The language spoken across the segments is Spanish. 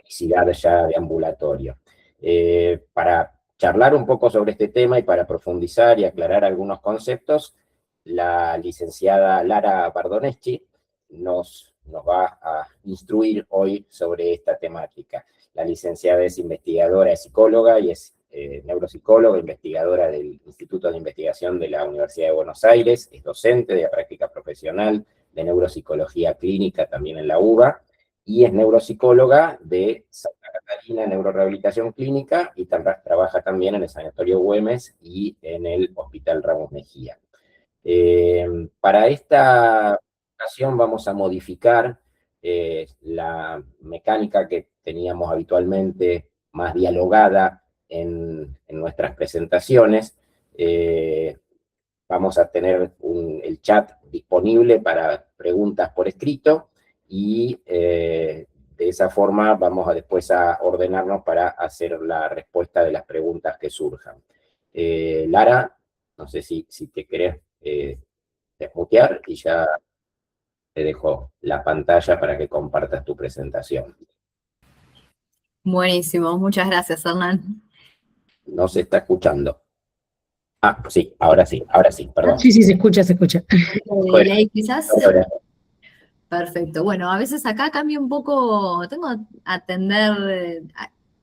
cronicidad ya de ambulatorio. Para charlar un poco sobre este tema y para profundizar y aclarar algunos conceptos, la licenciada Lara Bardoneschi nos va a instruir hoy sobre esta temática. La licenciada es investigadora, es psicóloga y es neuropsicóloga, investigadora del Instituto de Investigación de la Universidad de Buenos Aires, es docente de práctica profesional de neuropsicología clínica también en la UBA, y es neuropsicóloga de Santa Catarina Neurorehabilitación Clínica y trabaja también en el Sanatorio Güemes y en el Hospital Ramos Mejía. Para esta ocasión vamos a modificar la mecánica que teníamos habitualmente más dialogada en nuestras presentaciones. Vamos a tener el chat disponible para preguntas por escrito y de esa forma vamos a después a ordenarnos para hacer la respuesta de las preguntas que surjan. Lara, no sé si te querés desmutear y ya te dejo la pantalla para que compartas tu presentación. Buenísimo, muchas gracias, Hernán. No se está escuchando. Ah, sí, ahora sí, perdón. Sí, se escucha. ¿Delay quizás? Ahora. Perfecto. Bueno, a veces acá cambio un poco, tengo a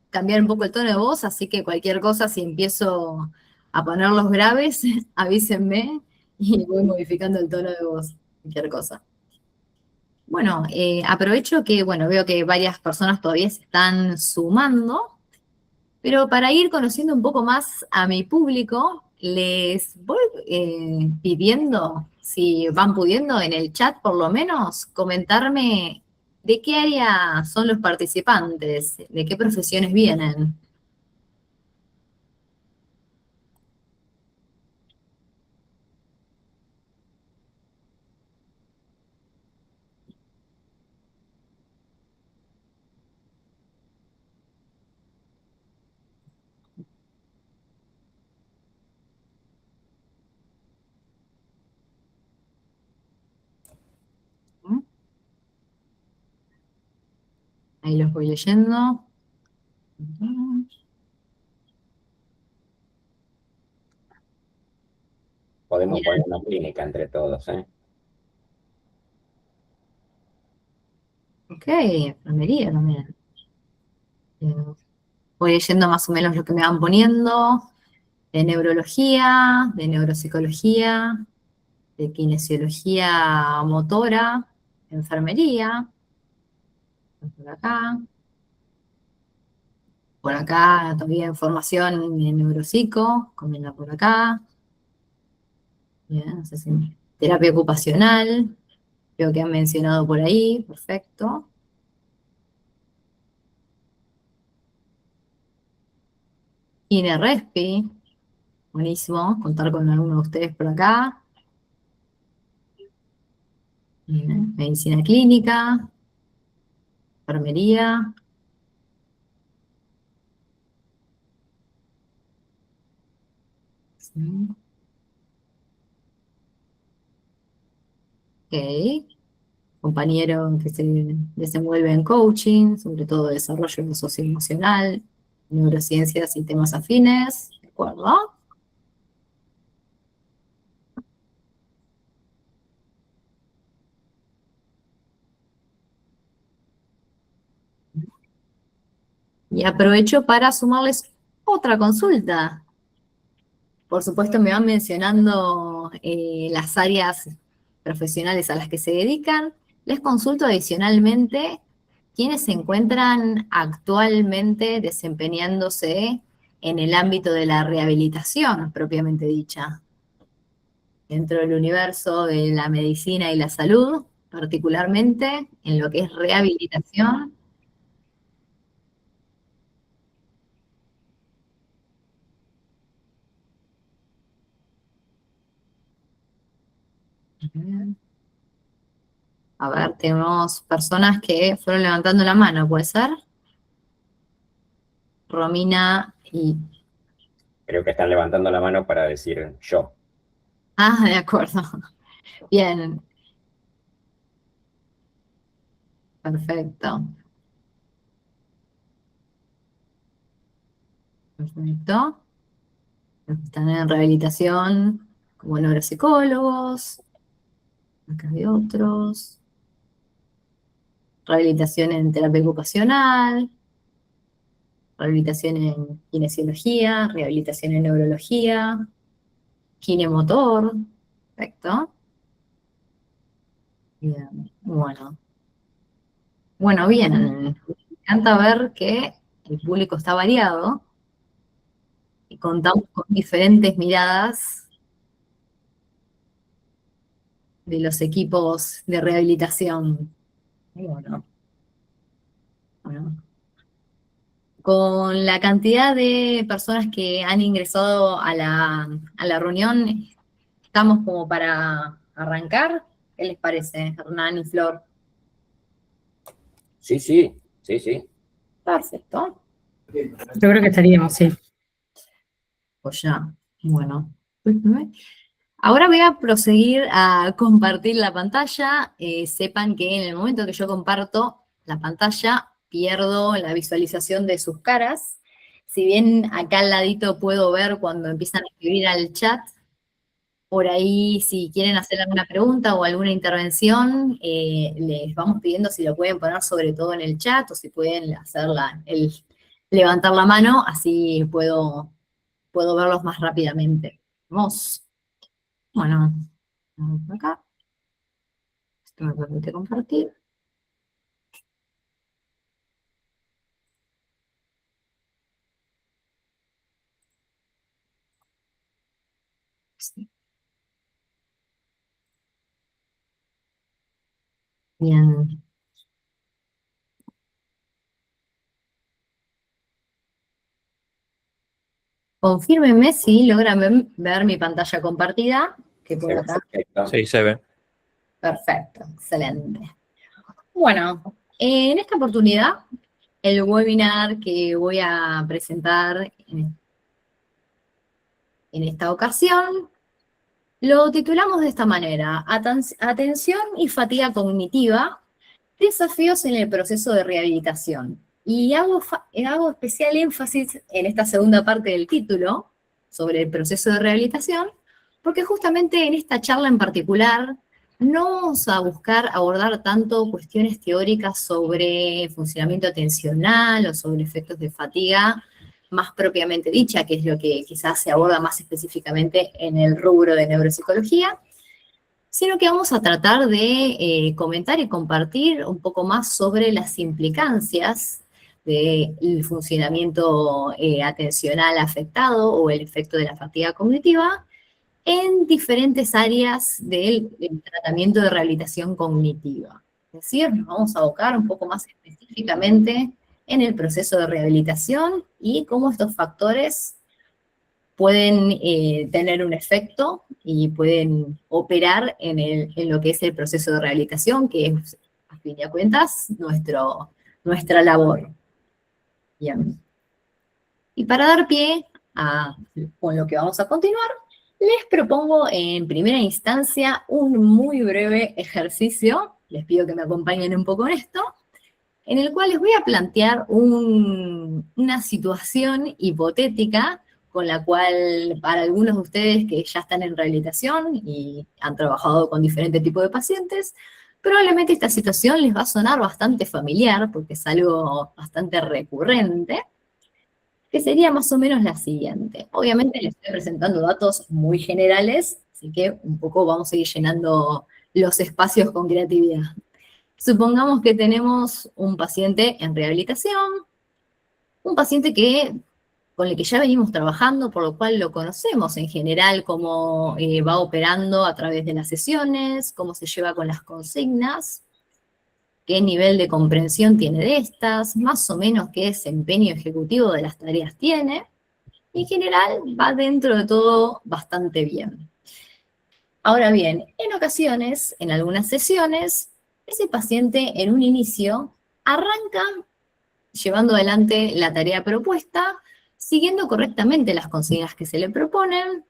cambiar un poco el tono de voz, así que cualquier cosa, si empiezo a poner los graves, avísenme y voy modificando el tono de voz, cualquier cosa. Bueno, aprovecho que, veo que varias personas todavía se están sumando, pero para ir conociendo un poco más a mi público, les voy pidiendo, si van pudiendo en el chat por lo menos, comentarme de qué área son los participantes, de qué profesiones vienen. Ahí los voy leyendo. Podemos poner una clínica entre todos, ¿eh? Ok, enfermería también. Voy leyendo más o menos lo que me van poniendo, de neurología, de neuropsicología, de kinesiología motora, enfermería, por acá todavía formación en neuropsico, comiendo por acá, bien, no sé si terapia ocupacional, creo que han mencionado por ahí, perfecto. Respi, buenísimo, contar con alguno de ustedes por acá. Bien, medicina clínica, enfermería. Sí. Ok. Compañero que se desenvuelve en coaching, sobre todo desarrollo socioemocional, neurociencias y temas afines, ¿de acuerdo? Y aprovecho para sumarles otra consulta. Por supuesto me van mencionando las áreas profesionales a las que se dedican. Les consulto adicionalmente quiénes se encuentran actualmente desempeñándose en el ámbito de la rehabilitación propiamente dicha, dentro del universo de la medicina y la salud, particularmente en lo que es rehabilitación. A ver, tenemos personas que fueron levantando la mano, ¿puede ser? Romina y... Creo que están levantando la mano para decir yo. Ah, de acuerdo. Bien. Perfecto. Perfecto. Los que están en rehabilitación como neuropsicólogos, acá hay otros. Rehabilitación en terapia ocupacional, rehabilitación en kinesiología, rehabilitación en neurología, kinemotor. Perfecto. Bien, bueno. Bueno, bien. Me encanta ver que el público está variado y contamos con diferentes miradas de los equipos de rehabilitación. Y bueno, bueno. Con la cantidad de personas que han ingresado a la reunión, estamos como para arrancar. ¿Qué les parece, Hernán y Flor? Sí, sí, sí, sí. Perfecto. Yo creo que estaríamos, sí. Pues ya, bueno. Ahora voy a proseguir a compartir la pantalla. Sepan que en el momento que yo comparto la pantalla, pierdo la visualización de sus caras. Si bien acá al ladito puedo ver cuando empiezan a escribir al chat, por ahí si quieren hacer alguna pregunta o alguna intervención, les vamos pidiendo si lo pueden poner sobre todo en el chat o si pueden hacer levantar la mano, así puedo verlos más rápidamente. Vamos. Bueno, vamos acá. Esto me permite compartir. Sí. Bien. Confírmenme si logran ver mi pantalla compartida, que por acá. Perfecto. Sí, se ve. Perfecto, excelente. Bueno, en esta oportunidad, el webinar que voy a presentar en esta ocasión, lo titulamos de esta manera: Atención y fatiga cognitiva, desafíos en el proceso de rehabilitación. Y hago especial énfasis en esta segunda parte del título, sobre el proceso de rehabilitación, porque justamente en esta charla en particular no vamos a buscar abordar tanto cuestiones teóricas sobre funcionamiento atencional o sobre efectos de fatiga más propiamente dicha, que es lo que quizás se aborda más específicamente en el rubro de neuropsicología, sino que vamos a tratar de comentar y compartir un poco más sobre las implicancias del funcionamiento atencional afectado o el efecto de la fatiga cognitiva en diferentes áreas del tratamiento de rehabilitación cognitiva. Es decir, nos vamos a abocar un poco más específicamente en el proceso de rehabilitación y cómo estos factores pueden tener un efecto y pueden operar en lo que es el proceso de rehabilitación, que es, a fin de cuentas, nuestra labor. Bien. Y para dar pie con lo que vamos a continuar, les propongo en primera instancia un muy breve ejercicio, les pido que me acompañen un poco en esto, en el cual les voy a plantear una situación hipotética con la cual para algunos de ustedes que ya están en rehabilitación y han trabajado con diferentes tipos de pacientes, probablemente esta situación les va a sonar bastante familiar porque es algo bastante recurrente, que sería más o menos la siguiente. Obviamente les estoy presentando datos muy generales, así que un poco vamos a ir llenando los espacios con creatividad. Supongamos que tenemos un paciente en rehabilitación, un paciente con el que ya venimos trabajando, por lo cual lo conocemos en general, cómo va operando a través de las sesiones, cómo se lleva con las consignas, qué nivel de comprensión tiene de estas, más o menos qué desempeño ejecutivo de las tareas tiene, y en general va dentro de todo bastante bien. Ahora bien, en ocasiones, en algunas sesiones, ese paciente en un inicio arranca llevando adelante la tarea propuesta, siguiendo correctamente las consignas que se le proponen,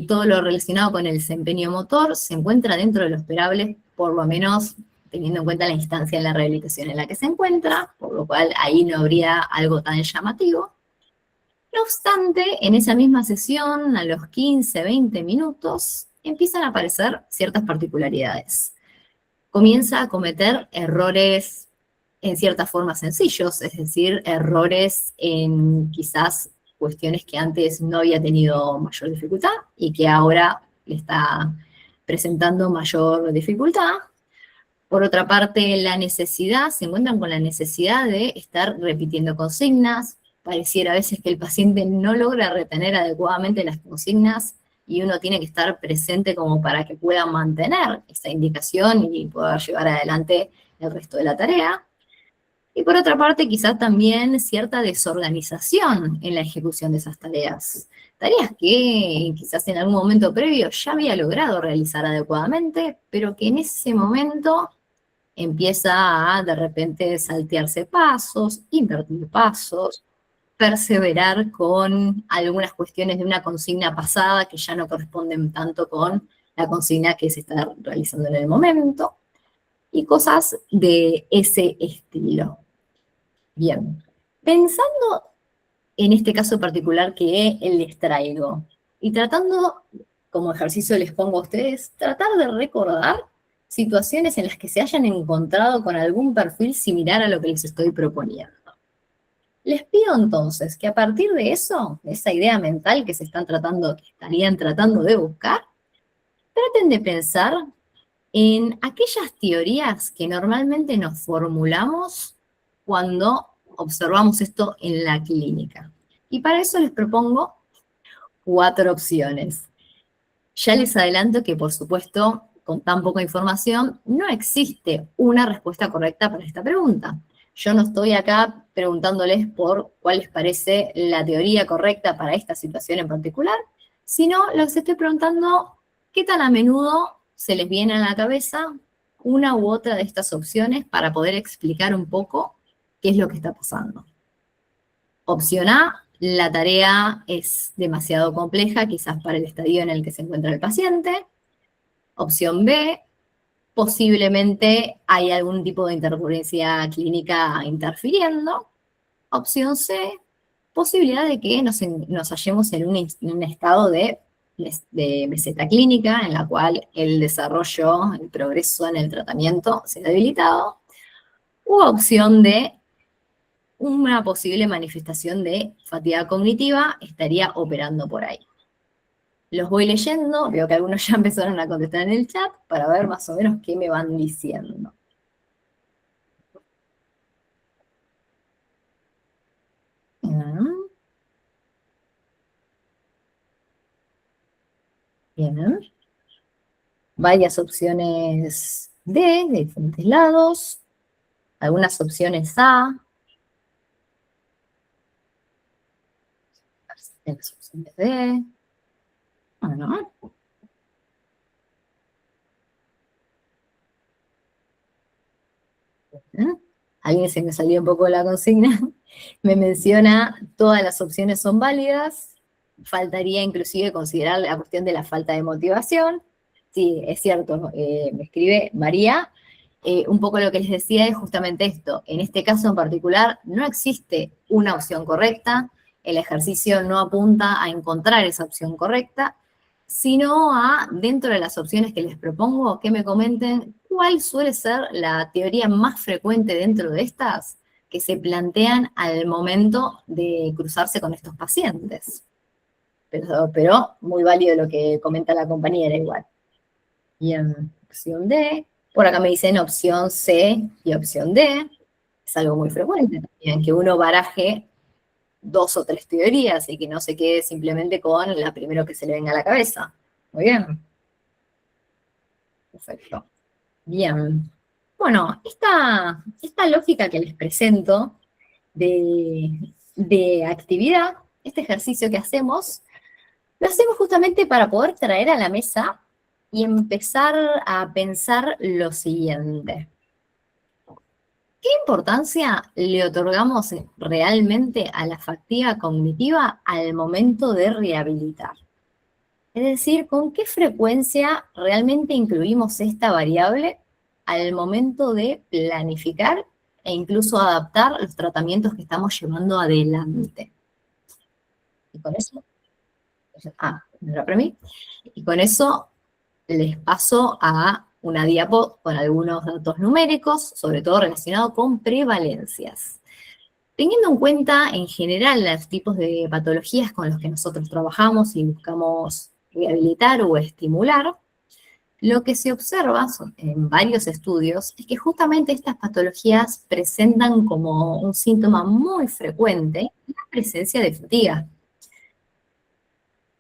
todo lo relacionado con el desempeño motor se encuentra dentro de lo esperable, por lo menos teniendo en cuenta la instancia en la rehabilitación en la que se encuentra, por lo cual ahí no habría algo tan llamativo. No obstante, en esa misma sesión, a los 15, 20 minutos, empiezan a aparecer ciertas particularidades. Comienza a cometer errores en cierta forma sencillos, es decir, errores en quizás cuestiones que antes no había tenido mayor dificultad y que ahora le está presentando mayor dificultad. Por otra parte, se encuentran con la necesidad de estar repitiendo consignas. Pareciera a veces que el paciente no logra retener adecuadamente las consignas y uno tiene que estar presente como para que pueda mantener esa indicación y poder llevar adelante el resto de la tarea. Y por otra parte, quizás también cierta desorganización en la ejecución de esas tareas. Tareas que quizás en algún momento previo ya había logrado realizar adecuadamente, pero que en ese momento empieza a de repente saltearse pasos, invertir pasos, perseverar con algunas cuestiones de una consigna pasada que ya no corresponden tanto con la consigna que se está realizando en el momento, y cosas de ese estilo. Bien, pensando en este caso particular que les traigo, y tratando, como ejercicio les pongo a ustedes, tratar de recordar situaciones en las que se hayan encontrado con algún perfil similar a lo que les estoy proponiendo. Les pido entonces que a partir de eso, de esa idea mental que estarían tratando de buscar, traten de pensar en aquellas teorías que normalmente nos formulamos cuando observamos esto en la clínica. Y para eso les propongo 4 opciones. Ya les adelanto que, por supuesto, con tan poca información, no existe una respuesta correcta para esta pregunta. Yo no estoy acá preguntándoles por cuál les parece la teoría correcta para esta situación en particular, sino les estoy preguntando qué tan a menudo se les viene a la cabeza una u otra de estas opciones para poder explicar un poco qué es lo que está pasando. Opción A, la tarea es demasiado compleja, quizás para el estadio en el que se encuentra el paciente. Opción B, posiblemente hay algún tipo de interferencia clínica interfiriendo. Opción C, posibilidad de que nos hallemos en un estado de meseta clínica, en la cual el desarrollo, el progreso en el tratamiento se ha debilitado. U opción D, una posible manifestación de fatiga cognitiva estaría operando por ahí. Los voy leyendo, veo que algunos ya empezaron a contestar en el chat para ver más o menos qué me van diciendo. Bien. Varias opciones D, de diferentes lados. Algunas opciones A. Las opciones D. Bueno. Alguien se me salió un poco de la consigna. Me menciona, todas las opciones son válidas. Faltaría inclusive considerar la cuestión de la falta de motivación. Sí, es cierto, me escribe María. Un poco lo que les decía es justamente esto. En este caso en particular no existe una opción correcta. El ejercicio no apunta a encontrar esa opción correcta, sino a, dentro de las opciones que les propongo, que me comenten cuál suele ser la teoría más frecuente dentro de estas que se plantean al momento de cruzarse con estos pacientes. Pero muy válido lo que comenta la compañera igual. Bien, opción D. Por acá me dicen opción C y opción D. Es algo muy frecuente también, que uno baraje 2 o 3 teorías y que no se quede simplemente con la primera que se le venga a la cabeza. Muy bien. Perfecto. Bien. Bueno, esta lógica que les presento de actividad, este ejercicio que hacemos, lo hacemos justamente para poder traer a la mesa y empezar a pensar lo siguiente. ¿Qué importancia le otorgamos realmente a la fatiga cognitiva al momento de rehabilitar? Es decir, ¿con qué frecuencia realmente incluimos esta variable al momento de planificar e incluso adaptar los tratamientos que estamos llevando adelante? Y con eso, no era para mí. Y con eso les paso a una diapo con algunos datos numéricos, sobre todo relacionados con prevalencias. Teniendo en cuenta en general los tipos de patologías con los que nosotros trabajamos y buscamos rehabilitar o estimular, lo que se observa en varios estudios es que justamente estas patologías presentan como un síntoma muy frecuente la presencia de fatiga.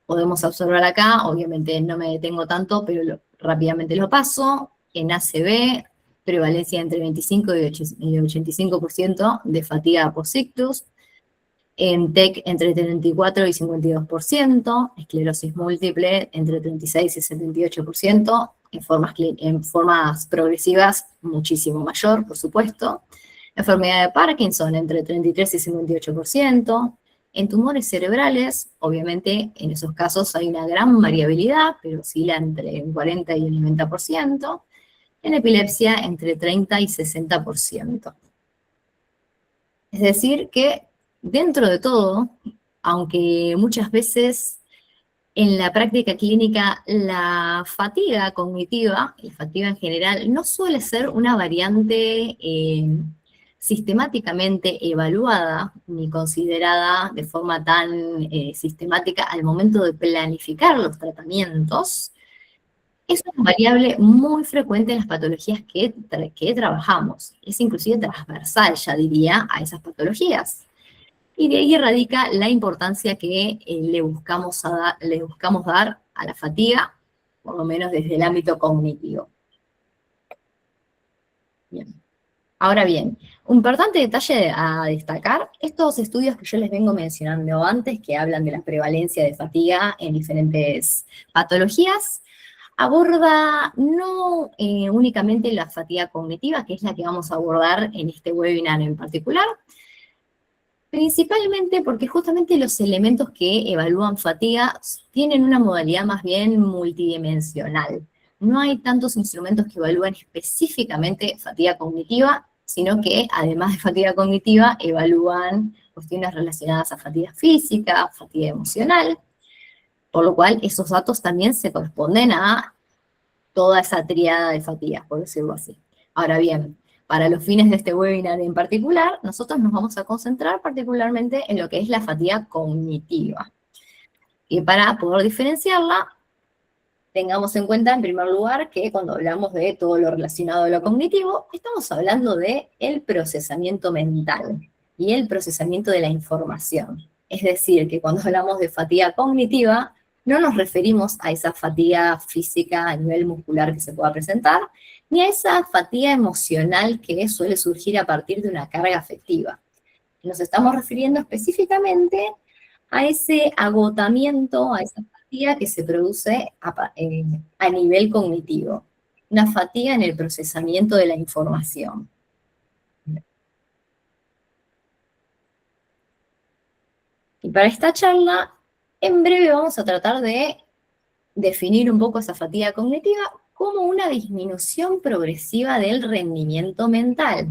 Podemos observar acá, obviamente no me detengo tanto, pero rápidamente lo paso. En ACV, prevalencia entre 25 y 85% de fatiga post-ictus. En TEC, entre 34 y 52%. Esclerosis múltiple, entre 36 y 78%. En formas progresivas, muchísimo mayor, por supuesto. Enfermedad de Parkinson, entre 33 y 58%. En tumores cerebrales, obviamente, en esos casos hay una gran variabilidad, pero oscila entre un 40 y un 90%. En epilepsia, entre 30 y 60%. Es decir, que dentro de todo, aunque muchas veces en la práctica clínica la fatiga cognitiva, la fatiga en general, no suele ser una variante sistemáticamente evaluada ni considerada de forma tan sistemática al momento de planificar los tratamientos, es una variable muy frecuente en las patologías que trabajamos. Es inclusive transversal, ya diría, a esas patologías. Y de ahí radica la importancia que le buscamos dar a la fatiga, por lo menos desde el ámbito cognitivo. Bien. Ahora bien, un importante detalle a destacar, estos estudios que yo les vengo mencionando antes, que hablan de la prevalencia de fatiga en diferentes patologías, aborda no únicamente la fatiga cognitiva, que es la que vamos a abordar en este webinar en particular, principalmente porque justamente los elementos que evalúan fatiga tienen una modalidad más bien multidimensional. No hay tantos instrumentos que evalúan específicamente fatiga cognitiva, sino que además de fatiga cognitiva evalúan cuestiones relacionadas a fatiga física, fatiga emocional, por lo cual esos datos también se corresponden a toda esa tríada de fatigas, por decirlo así. Ahora bien, para los fines de este webinar en particular, nosotros nos vamos a concentrar particularmente en lo que es la fatiga cognitiva. Y para poder diferenciarla, tengamos en cuenta en primer lugar que cuando hablamos de todo lo relacionado a lo cognitivo, estamos hablando de el procesamiento mental y el procesamiento de la información. Es decir, que cuando hablamos de fatiga cognitiva, no nos referimos a esa fatiga física a nivel muscular que se pueda presentar, ni a esa fatiga emocional que suele surgir a partir de una carga afectiva. Nos estamos refiriendo específicamente a ese agotamiento, a esa fatiga que se produce a nivel cognitivo, una fatiga en el procesamiento de la información. Y para esta charla, en breve vamos a tratar de definir un poco esa fatiga cognitiva como una disminución progresiva del rendimiento mental.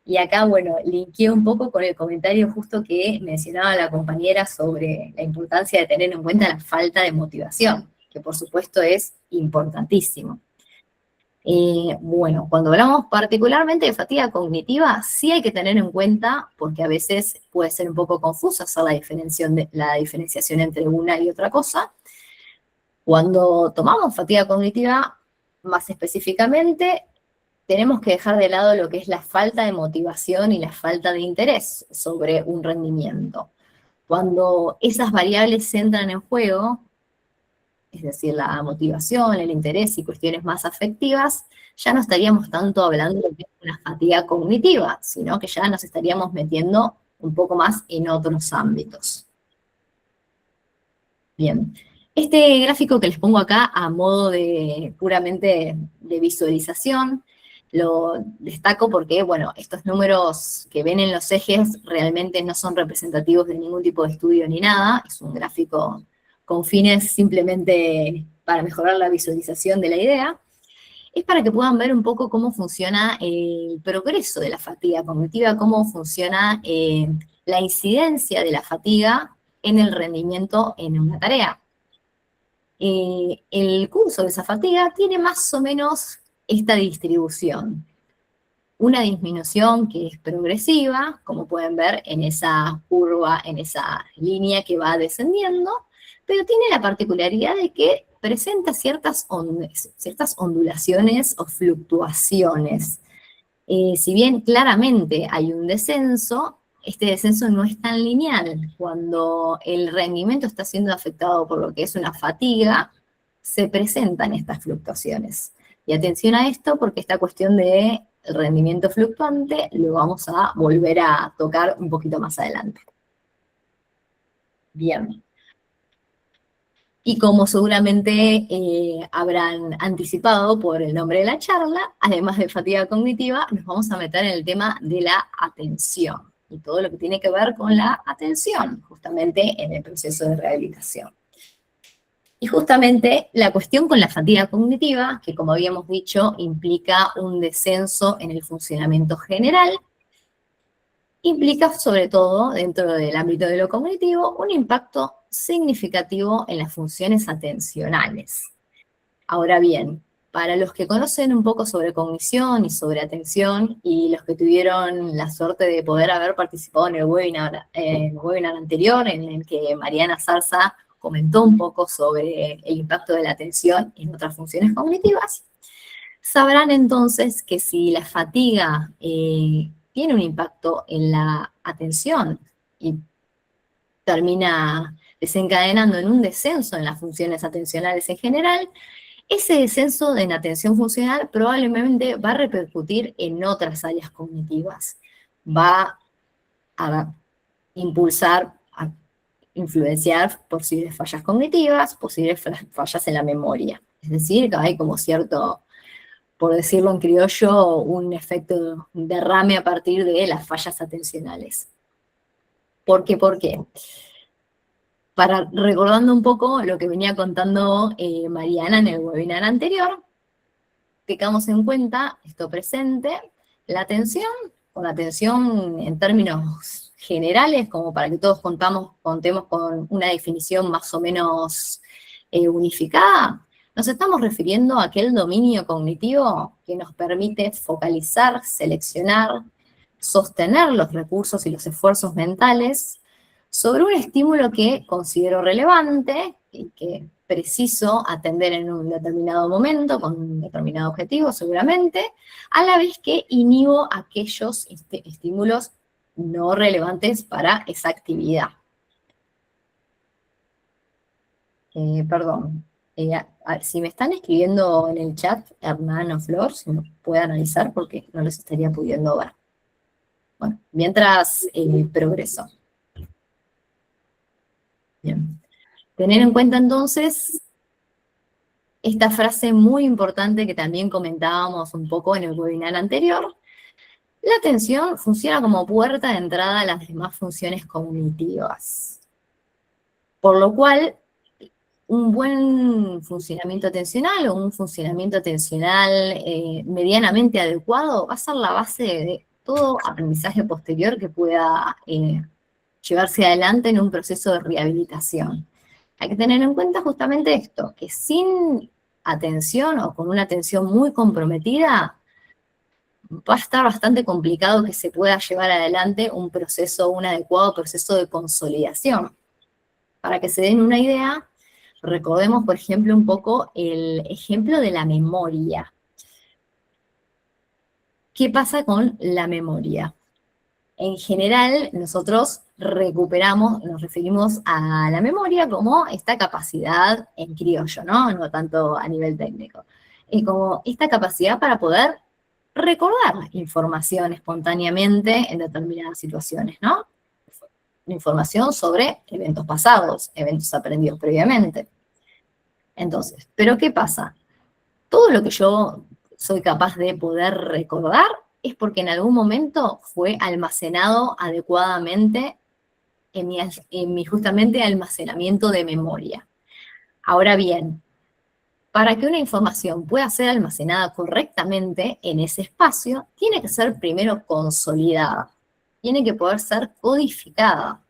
Y acá, bueno, linkeé un poco con el comentario justo que mencionaba la compañera sobre la importancia de tener en cuenta la falta de motivación, que por supuesto es importantísimo. Bueno, cuando hablamos particularmente de fatiga cognitiva, sí hay que tener en cuenta, porque a veces puede ser un poco confusa hacer la diferenciación entre una y otra cosa. Cuando tomamos fatiga cognitiva, más específicamente, tenemos que dejar de lado lo que es la falta de motivación y la falta de interés sobre un rendimiento. Cuando esas variables entran en juego, es decir, la motivación, el interés y cuestiones más afectivas, ya no estaríamos tanto hablando de una fatiga cognitiva, sino que ya nos estaríamos metiendo un poco más en otros ámbitos. Bien, este gráfico que les pongo acá a modo de puramente de visualización, lo destaco porque, bueno, estos números que ven en los ejes realmente no son representativos de ningún tipo de estudio ni nada, es un gráfico con fines simplemente para mejorar la visualización de la idea, es para que puedan ver un poco cómo funciona el progreso de la fatiga cognitiva, cómo funciona la incidencia de la fatiga en el rendimiento en una tarea. El curso de esa fatiga tiene más o menos esta distribución. Una disminución que es progresiva, como pueden ver en esa curva, en esa línea que va descendiendo, pero tiene la particularidad de que presenta ciertas ondulaciones o fluctuaciones. Si bien claramente hay un descenso, este descenso no es tan lineal. Cuando el rendimiento está siendo afectado por lo que es una fatiga, se presentan estas fluctuaciones. Y atención a esto porque esta cuestión de rendimiento fluctuante lo vamos a volver a tocar un poquito más adelante. Bien. Y como seguramente habrán anticipado por el nombre de la charla, además de fatiga cognitiva, nos vamos a meter en el tema de la atención y todo lo que tiene que ver con la atención, justamente en el proceso de rehabilitación. Y justamente la cuestión con la fatiga cognitiva, que como habíamos dicho, implica un descenso en el funcionamiento general, implica sobre todo, dentro del ámbito de lo cognitivo, un impacto significativo en las funciones atencionales. Ahora bien, para los que conocen un poco sobre cognición y sobre atención, y los que tuvieron la suerte de poder haber participado en el webinar anterior, en el que Mariana Zarza comentó un poco sobre el impacto de la atención en otras funciones cognitivas, sabrán entonces que si la fatiga tiene un impacto en la atención y termina desencadenando en un descenso en las funciones atencionales en general, ese descenso en atención funcional probablemente va a repercutir en otras áreas cognitivas. Va a impulsar, a influenciar posibles fallas cognitivas, posibles fallas en la memoria. Es decir, que hay como cierto, por decirlo en criollo, un efecto derrame a partir de las fallas atencionales. ¿Por qué? ¿Por qué? Recordando un poco lo que venía contando Mariana en el webinar anterior, tengamos en cuenta esto presente, la atención, con la atención en términos generales, como para que todos contemos con una definición más o menos unificada, nos estamos refiriendo a aquel dominio cognitivo que nos permite focalizar, seleccionar, sostener los recursos y los esfuerzos mentales sobre un estímulo que considero relevante y que preciso atender en un determinado momento, con un determinado objetivo seguramente, a la vez que inhibo aquellos estímulos no relevantes para esa actividad. Perdón, si me están escribiendo en el chat, Hernán o Flor, si me puede analizar porque no los estaría pudiendo ver. Bueno, mientras progreso. Bien. Tener en cuenta entonces esta frase muy importante que también comentábamos un poco en el webinar anterior. La atención funciona como puerta de entrada a las demás funciones cognitivas. Por lo cual, un buen funcionamiento atencional o un funcionamiento atencional medianamente adecuado va a ser la base de todo aprendizaje posterior que pueda llevarse adelante en un proceso de rehabilitación. Hay que tener en cuenta justamente esto, que sin atención o con una atención muy comprometida, va a estar bastante complicado que se pueda llevar adelante un adecuado proceso de consolidación. Para que se den una idea, recordemos, por ejemplo, un poco el ejemplo de la memoria. ¿Qué pasa con la memoria? En general, nosotros nos referimos a la memoria como esta capacidad en criollo, ¿no? No tanto a nivel técnico. Como esta capacidad para poder recordar información espontáneamente en determinadas situaciones, ¿no? Información sobre eventos pasados, eventos aprendidos previamente. Entonces, ¿pero qué pasa? Todo lo que yo soy capaz de poder recordar es porque en algún momento fue almacenado adecuadamente en mi justamente almacenamiento de memoria. Ahora bien, para que una información pueda ser almacenada correctamente en ese espacio, tiene que ser primero consolidada, tiene que poder ser codificada.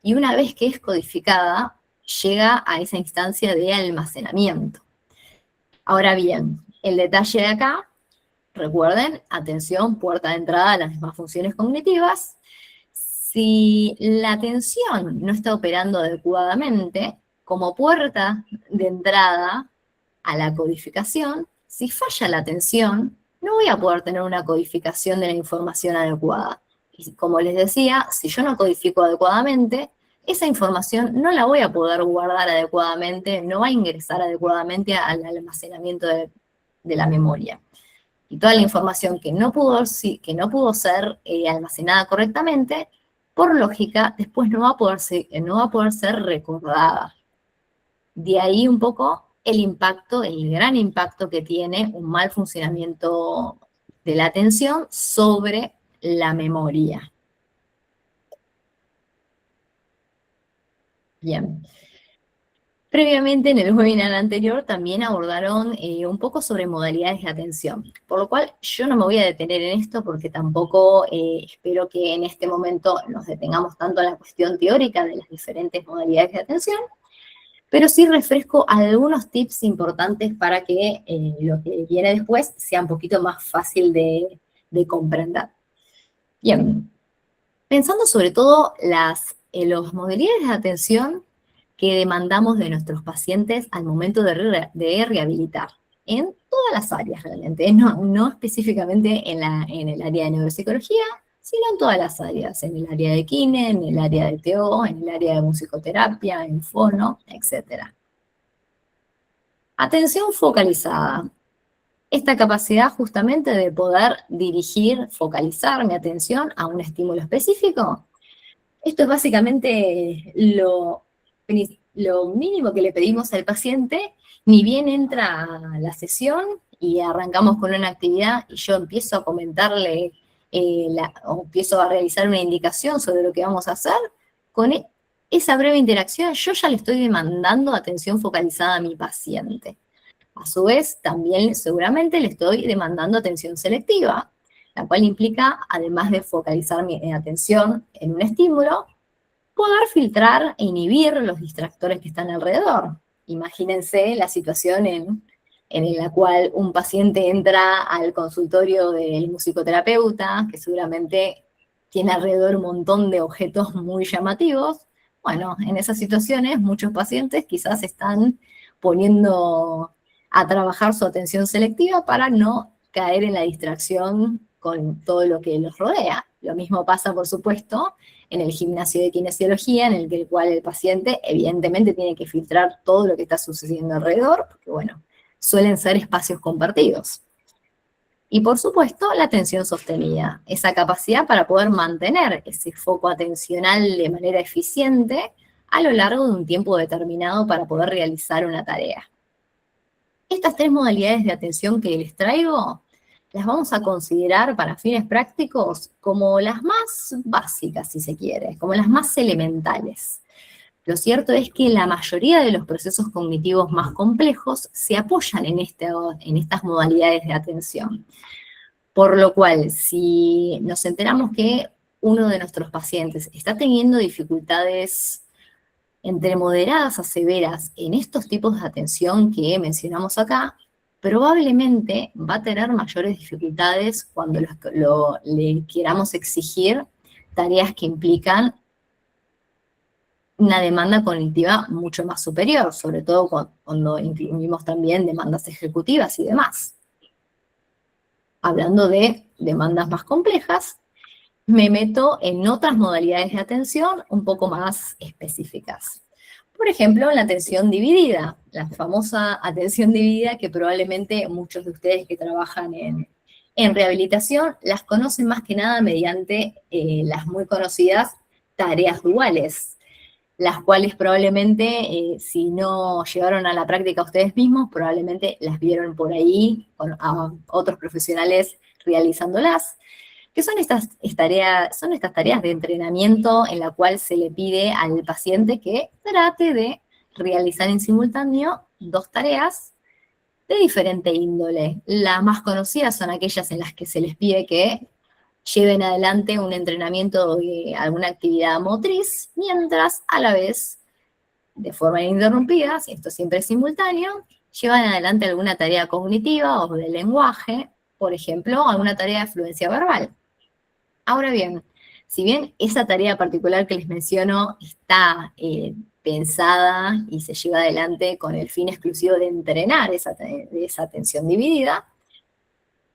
y una vez que es codificada, llega a esa instancia de almacenamiento. Ahora bien, el detalle de acá, recuerden, atención, puerta de entrada a las mismas funciones cognitivas. Si la atención no está operando adecuadamente, como puerta de entrada a la codificación, si falla la atención, no voy a poder tener una codificación de la información adecuada. Y como les decía, si yo no codifico adecuadamente, esa información no la voy a poder guardar adecuadamente, no va a ingresar adecuadamente al almacenamiento de la memoria. Y toda la información que no pudo ser almacenada correctamente, por lógica, después no va a poder ser recordada. De ahí un poco el impacto, el gran impacto que tiene un mal funcionamiento de la atención sobre la memoria. Bien. Previamente, en el webinar anterior, también abordaron un poco sobre modalidades de atención, por lo cual yo no me voy a detener en esto porque tampoco espero que en este momento nos detengamos tanto en la cuestión teórica de las diferentes modalidades de atención, pero sí refresco algunos tips importantes para que lo que viene después sea un poquito más fácil de comprender. Bien, pensando sobre todo las modalidades de atención que demandamos de nuestros pacientes al momento de rehabilitar, en todas las áreas realmente, no específicamente en el área de neuropsicología, sino en todas las áreas, en el área de kine, en el área de TO, en el área de musicoterapia, en fono, etc. Atención focalizada. Esta capacidad justamente de poder dirigir, focalizar mi atención a un estímulo específico. Esto es básicamente lo mínimo que le pedimos al paciente, ni bien entra a la sesión y arrancamos con una actividad y yo empiezo a comentarle o empiezo a realizar una indicación sobre lo que vamos a hacer, con esa breve interacción yo ya le estoy demandando atención focalizada a mi paciente. A su vez, también seguramente le estoy demandando atención selectiva, la cual implica, además de focalizar mi atención en un estímulo, poder filtrar e inhibir los distractores que están alrededor. Imagínense la situación en la cual un paciente entra al consultorio del musicoterapeuta, que seguramente tiene alrededor un montón de objetos muy llamativos. Bueno, en esas situaciones muchos pacientes quizás están poniendo a trabajar su atención selectiva para no caer en la distracción con todo lo que los rodea. Lo mismo pasa, por supuesto, en el gimnasio de kinesiología, en el cual el paciente evidentemente tiene que filtrar todo lo que está sucediendo alrededor, porque bueno, suelen ser espacios compartidos. Y por supuesto, la atención sostenida, esa capacidad para poder mantener ese foco atencional de manera eficiente a lo largo de un tiempo determinado para poder realizar una tarea. Estas tres modalidades de atención que les traigo, las vamos a considerar para fines prácticos como las más básicas, si se quiere, como las más elementales. Lo cierto es que la mayoría de los procesos cognitivos más complejos se apoyan en estas modalidades de atención. Por lo cual, si nos enteramos que uno de nuestros pacientes está teniendo dificultades entre moderadas a severas en estos tipos de atención que mencionamos acá, probablemente va a tener mayores dificultades cuando le queramos exigir tareas que implican una demanda cognitiva mucho más superior, sobre todo cuando incluimos también demandas ejecutivas y demás. Hablando de demandas más complejas, me meto en otras modalidades de atención un poco más específicas. Por ejemplo, la atención dividida, la famosa atención dividida que probablemente muchos de ustedes que trabajan en rehabilitación las conocen más que nada mediante las muy conocidas tareas duales, las cuales probablemente, si no llevaron a la práctica ustedes mismos, probablemente las vieron por ahí a otros profesionales realizándolas, que son estas tareas de entrenamiento en la cual se le pide al paciente que trate de realizar en simultáneo dos tareas de diferente índole. Las más conocidas son aquellas en las que se les pide que lleven adelante un entrenamiento de alguna actividad motriz, mientras a la vez, de forma ininterrumpida, si esto siempre es simultáneo, llevan adelante alguna tarea cognitiva o de lenguaje, por ejemplo, alguna tarea de fluencia verbal. Ahora bien, si bien esa tarea particular que les menciono está pensada y se lleva adelante con el fin exclusivo de entrenar esa atención dividida,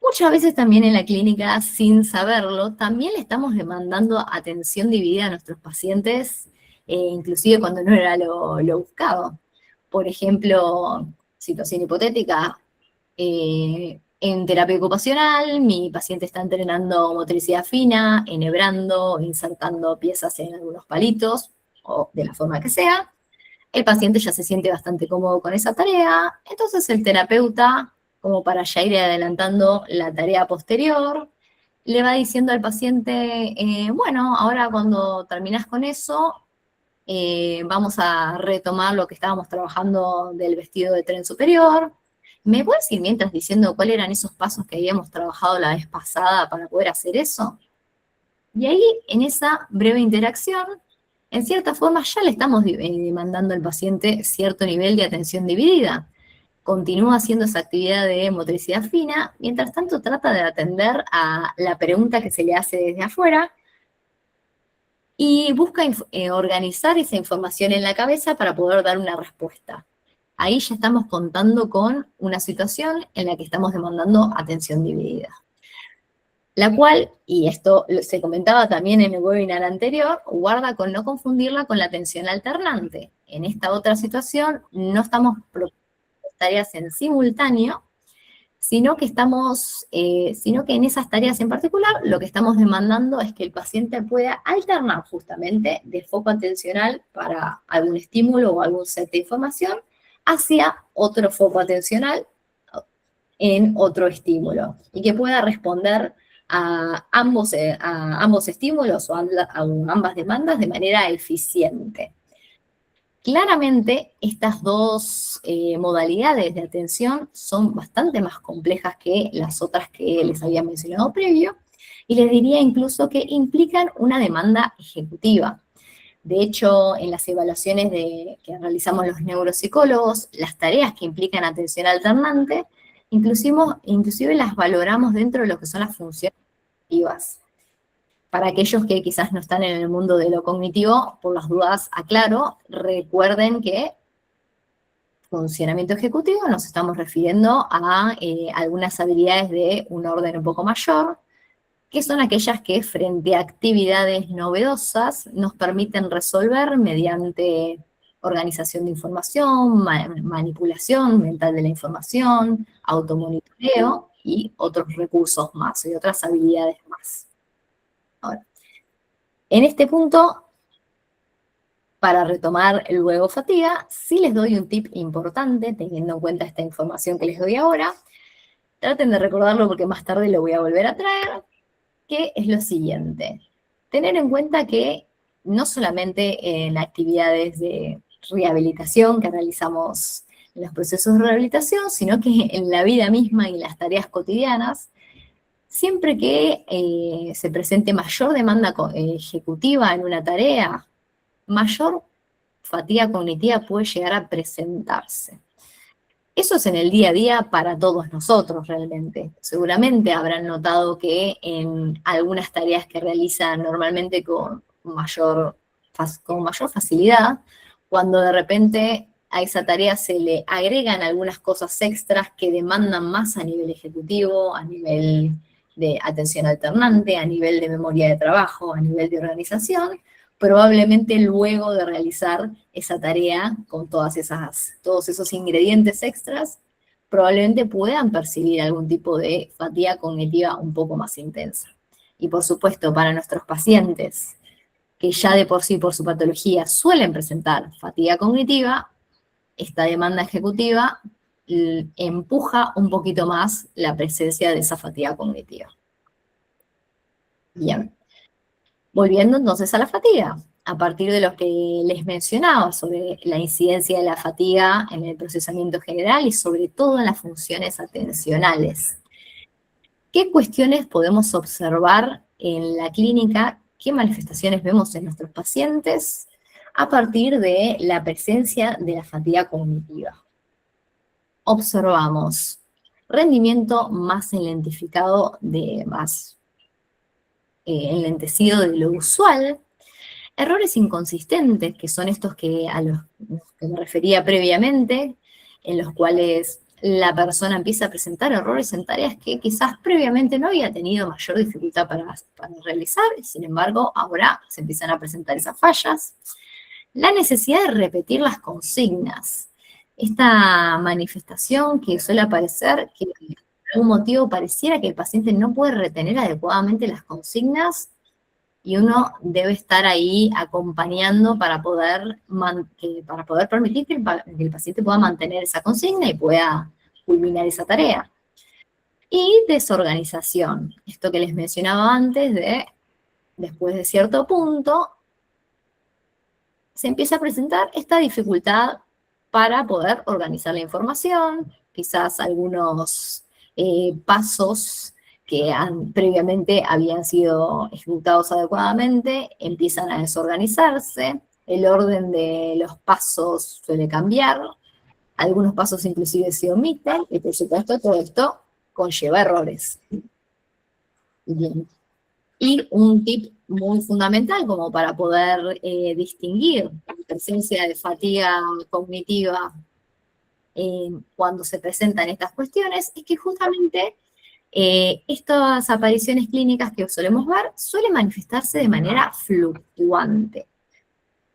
muchas veces también en la clínica, sin saberlo, también le estamos demandando atención dividida a nuestros pacientes, inclusive cuando no era lo buscado. Por ejemplo, situación hipotética, en terapia ocupacional, mi paciente está entrenando motricidad fina, enhebrando, insertando piezas en algunos palitos, o de la forma que sea. El paciente ya se siente bastante cómodo con esa tarea, entonces el terapeuta, como para ya ir adelantando la tarea posterior, le va diciendo al paciente, bueno, ahora cuando terminás con eso, vamos a retomar lo que estábamos trabajando del vestido de tren superior. ¿Me puedes ir mientras diciendo cuáles eran esos pasos que habíamos trabajado la vez pasada para poder hacer eso? Y ahí, en esa breve interacción, en cierta forma ya le estamos demandando al paciente cierto nivel de atención dividida. Continúa haciendo esa actividad de motricidad fina, mientras tanto trata de atender a la pregunta que se le hace desde afuera y busca organizar esa información en la cabeza para poder dar una respuesta. Ahí ya estamos contando con una situación en la que estamos demandando atención dividida. La cual, y esto se comentaba también en el webinar anterior, guarda con no confundirla con la atención alternante. En esta otra situación no estamos proponiendo tareas en simultáneo, sino que en esas tareas en particular lo que estamos demandando es que el paciente pueda alternar justamente de foco atencional para algún estímulo o algún set de información hacia otro foco atencional en otro estímulo y que pueda responder a ambos estímulos o a ambas demandas de manera eficiente. Claramente, estas dos modalidades de atención son bastante más complejas que las otras que les había mencionado previo, y les diría incluso que implican una demanda ejecutiva. De hecho, en las evaluaciones que realizamos los neuropsicólogos, las tareas que implican atención alternante, inclusive las valoramos dentro de lo que son las funciones cognitivas. Para aquellos que quizás no están en el mundo de lo cognitivo, por las dudas aclaro, recuerden que funcionamiento ejecutivo nos estamos refiriendo a algunas habilidades de un orden un poco mayor, que son aquellas que frente a actividades novedosas nos permiten resolver mediante organización de información, manipulación mental de la información, automonitoreo y otros recursos más y otras habilidades más. Ahora, en este punto, para retomar luego fatiga, sí les doy un tip importante, teniendo en cuenta esta información que les doy ahora. Traten de recordarlo porque más tarde lo voy a volver a traer, que es lo siguiente. Tener en cuenta que no solamente en actividades de rehabilitación que realizamos en los procesos de rehabilitación, sino que en la vida misma y las tareas cotidianas, siempre que se presente mayor demanda ejecutiva en una tarea, mayor fatiga cognitiva puede llegar a presentarse. Eso es en el día a día para todos nosotros realmente. Seguramente habrán notado que en algunas tareas que realizan normalmente con mayor facilidad, cuando de repente a esa tarea se le agregan algunas cosas extras que demandan más a nivel ejecutivo, a nivel de atención alternante, a nivel de memoria de trabajo, a nivel de organización, probablemente luego de realizar esa tarea con todos esos ingredientes extras, probablemente puedan percibir algún tipo de fatiga cognitiva un poco más intensa. Y por supuesto, para nuestros pacientes que ya de por sí, por su patología, suelen presentar fatiga cognitiva, esta demanda ejecutiva empuja un poquito más la presencia de esa fatiga cognitiva. Bien. Volviendo entonces a la fatiga, a partir de lo que les mencionaba sobre la incidencia de la fatiga en el procesamiento general y sobre todo en las funciones atencionales. ¿Qué cuestiones podemos observar en la clínica qué manifestaciones vemos en nuestros pacientes a partir de la presencia de la fatiga cognitiva. Observamos rendimiento más enlentificado, más enlentecido de lo usual, errores inconsistentes, que son estos a los que me refería previamente, en los cuales la persona empieza a presentar errores en tareas que quizás previamente no había tenido mayor dificultad para realizar, y sin embargo ahora se empiezan a presentar esas fallas. La necesidad de repetir las consignas. Esta manifestación que suele aparecer, que por algún motivo pareciera que el paciente no puede retener adecuadamente las consignas, y uno debe estar ahí acompañando para poder permitir que el paciente pueda mantener esa consigna y pueda culminar esa tarea. Y desorganización, esto que les mencionaba antes, después de cierto punto, se empieza a presentar esta dificultad para poder organizar la información, quizás algunos pasos que previamente habían sido ejecutados adecuadamente, empiezan a desorganizarse, el orden de los pasos suele cambiar, algunos pasos inclusive se omiten, y por supuesto todo esto conlleva errores. Bien. Y un tip muy fundamental como para poder distinguir la presencia de fatiga cognitiva cuando se presentan estas cuestiones, es que justamente estas apariciones clínicas que solemos ver suelen manifestarse de manera fluctuante,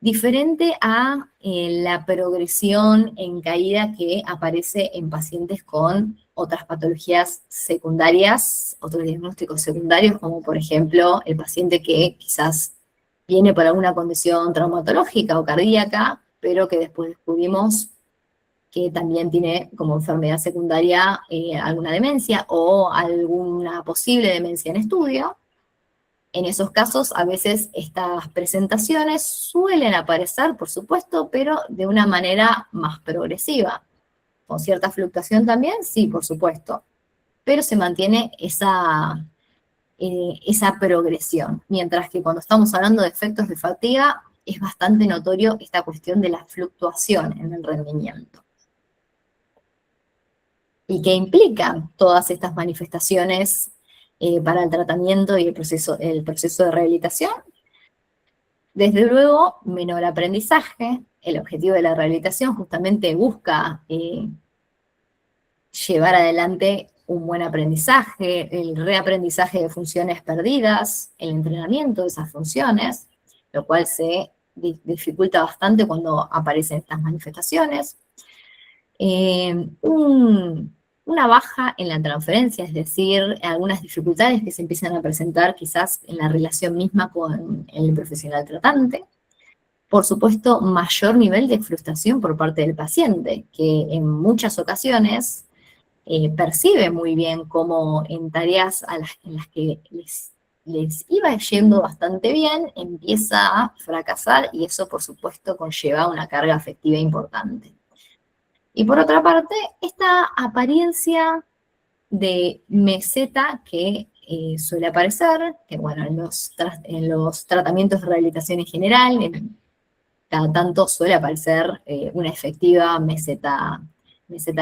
diferente a la progresión en caída que aparece en pacientes con otras patologías secundarias, otros diagnósticos secundarios, como por ejemplo el paciente que quizás viene por alguna condición traumatológica o cardíaca, pero que después descubrimos que también tiene como enfermedad secundaria alguna demencia o alguna posible demencia en estudio. En esos casos, a veces estas presentaciones suelen aparecer, por supuesto, pero de una manera más progresiva. Con cierta fluctuación también, sí, por supuesto, pero se mantiene esa progresión. Mientras que cuando estamos hablando de efectos de fatiga, es bastante notorio esta cuestión de la fluctuación en el rendimiento. ¿Y qué implican todas estas manifestaciones para el tratamiento y el proceso de rehabilitación? Desde luego, menor aprendizaje. El objetivo de la rehabilitación justamente busca llevar adelante un buen aprendizaje, el reaprendizaje de funciones perdidas, el entrenamiento de esas funciones, lo cual se dificulta bastante cuando aparecen estas manifestaciones. Una baja en la transferencia, es decir, algunas dificultades que se empiezan a presentar quizás en la relación misma con el profesional tratante. Por supuesto, mayor nivel de frustración por parte del paciente, que en muchas ocasiones percibe muy bien cómo en tareas en las que les iba yendo bastante bien, empieza a fracasar, y eso por supuesto conlleva una carga afectiva importante. Y por otra parte, esta apariencia de meseta que suele aparecer, que bueno, en los tratamientos de rehabilitación en general, cada tanto suele aparecer una efectiva meseta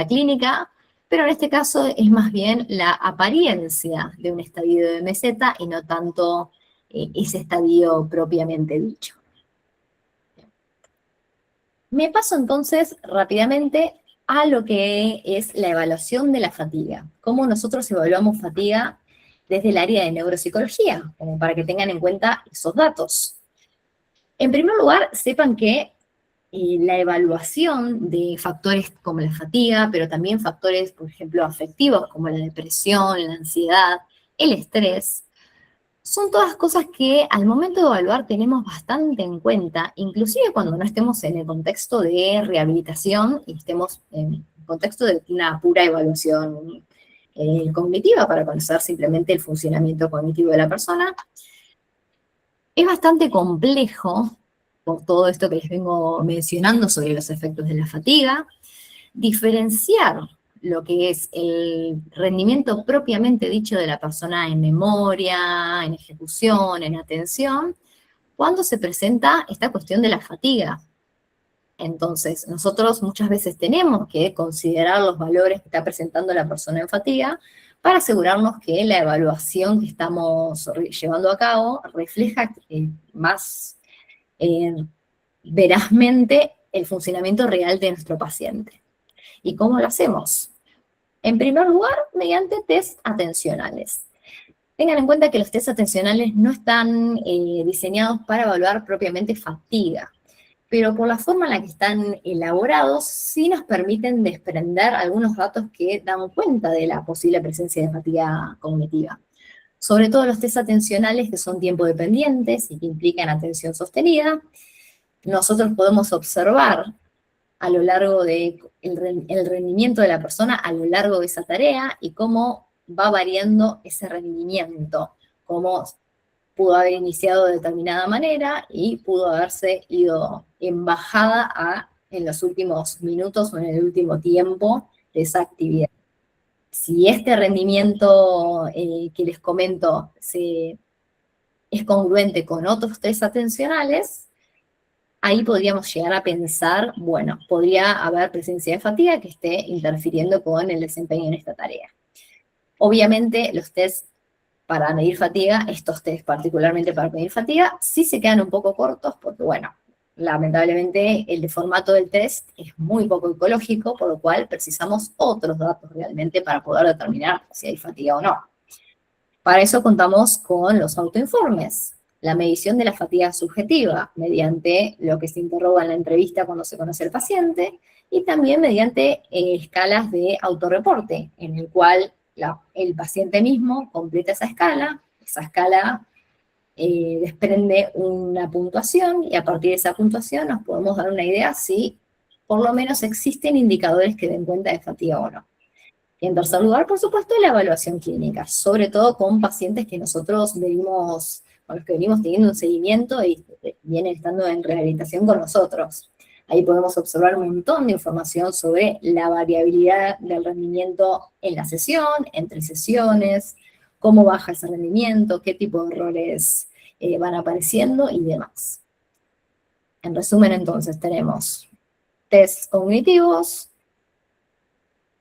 clínica, pero en este caso es más bien la apariencia de un estadio de meseta y no tanto ese estadio propiamente dicho. Me paso entonces rápidamente a lo que es la evaluación de la fatiga. Cómo nosotros evaluamos fatiga desde el área de neuropsicología, como para que tengan en cuenta esos datos. En primer lugar, sepan que la evaluación de factores como la fatiga, pero también factores, por ejemplo, afectivos, como la depresión, la ansiedad, el estrés, son todas cosas que al momento de evaluar tenemos bastante en cuenta, inclusive cuando no estemos en el contexto de rehabilitación y estemos en el contexto de una pura evaluación cognitiva para conocer simplemente el funcionamiento cognitivo de la persona. Es bastante complejo, por todo esto que les vengo mencionando sobre los efectos de la fatiga, diferenciar lo que es el rendimiento propiamente dicho de la persona en memoria, en ejecución, en atención, cuando se presenta esta cuestión de la fatiga. Entonces, nosotros muchas veces tenemos que considerar los valores que está presentando la persona en fatiga para asegurarnos que la evaluación que estamos llevando a cabo refleja más verazmente el funcionamiento real de nuestro paciente. ¿Y cómo lo hacemos? En primer lugar, mediante test atencionales. Tengan en cuenta que los test atencionales no están diseñados para evaluar propiamente fatiga, pero por la forma en la que están elaborados, sí nos permiten desprender algunos datos que dan cuenta de la posible presencia de fatiga cognitiva. Sobre todo los test atencionales que son tiempo dependientes y que implican atención sostenida, nosotros podemos observar a lo largo del el rendimiento de la persona a lo largo de esa tarea y cómo va variando ese rendimiento, cómo pudo haber iniciado de determinada manera y pudo haberse ido en bajada en los últimos minutos o en el último tiempo de esa actividad. Si este rendimiento que les comento es congruente con otros test atencionales, ahí podríamos llegar a pensar, bueno, podría haber presencia de fatiga que esté interfiriendo con el desempeño en esta tarea. Obviamente, los test para medir fatiga, estos test particularmente para medir fatiga, sí se quedan un poco cortos porque, bueno, lamentablemente el formato del test es muy poco ecológico, por lo cual precisamos otros datos realmente para poder determinar si hay fatiga o no. Para eso contamos con los autoinformes, la medición de la fatiga subjetiva, mediante lo que se interroga en la entrevista cuando se conoce al paciente, y también mediante escalas de autorreporte, en el cual el paciente mismo completa esa escala desprende una puntuación, y a partir de esa puntuación nos podemos dar una idea si por lo menos existen indicadores que den cuenta de fatiga o no. Y en tercer lugar, por supuesto, la evaluación clínica, sobre todo con pacientes que nosotros con los que venimos teniendo un seguimiento y vienen estando en rehabilitación con nosotros. Ahí podemos observar un montón de información sobre la variabilidad del rendimiento en la sesión, entre sesiones, cómo baja ese rendimiento, qué tipo de errores van apareciendo y demás. En resumen, entonces, tenemos test cognitivos,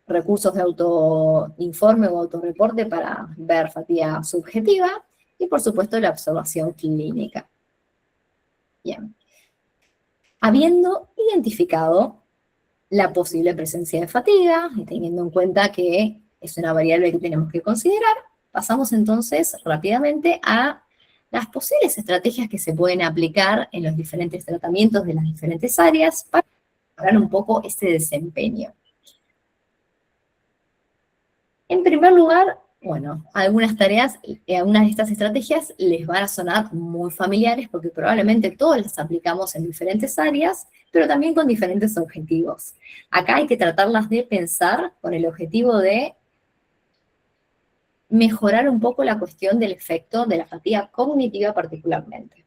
recursos de autoinforme o autorreporte para ver fatiga subjetiva, y por supuesto la observación clínica. Bien. Habiendo identificado la posible presencia de fatiga, y teniendo en cuenta que es una variable que tenemos que considerar, pasamos entonces rápidamente a las posibles estrategias que se pueden aplicar en los diferentes tratamientos de las diferentes áreas para mejorar un poco este desempeño. En primer lugar, bueno, algunas tareas, algunas de estas estrategias les van a sonar muy familiares porque probablemente todas las aplicamos en diferentes áreas, pero también con diferentes objetivos. Acá hay que tratarlas de pensar con el objetivo de mejorar un poco la cuestión del efecto de la fatiga cognitiva particularmente.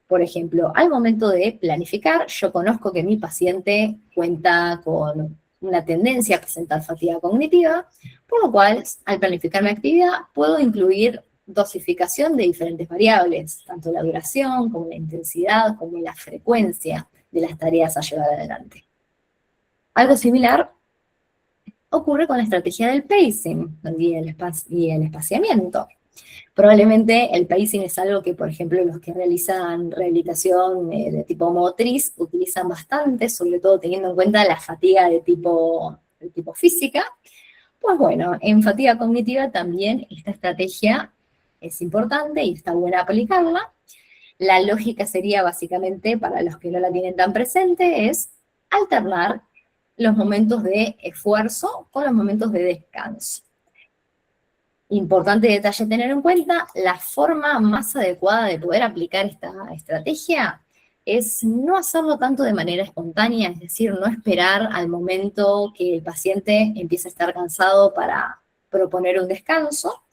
Por ejemplo, al momento de planificar, yo conozco que mi paciente cuenta con una tendencia a presentar fatiga cognitiva, por lo cual, al planificar mi actividad, puedo incluir dosificación de diferentes variables, tanto la duración, como la intensidad, como la frecuencia de las tareas a llevar adelante. Algo similar ocurre con la estrategia del pacing y el espaciamiento. Probablemente el pacing es algo que, por ejemplo, los que realizan rehabilitación de tipo motriz utilizan bastante, sobre todo teniendo en cuenta la fatiga de tipo física. Pues bueno, en fatiga cognitiva también esta estrategia es importante y está buena aplicarla. La lógica sería básicamente, para los que no la tienen tan presente, es alternar los momentos de esfuerzo con los momentos de descanso. Importante detalle tener en cuenta, la forma más adecuada de poder aplicar esta estrategia es no hacerlo tanto de manera espontánea, es decir, no esperar al momento que el paciente empiece a estar cansado para proponer un descanso,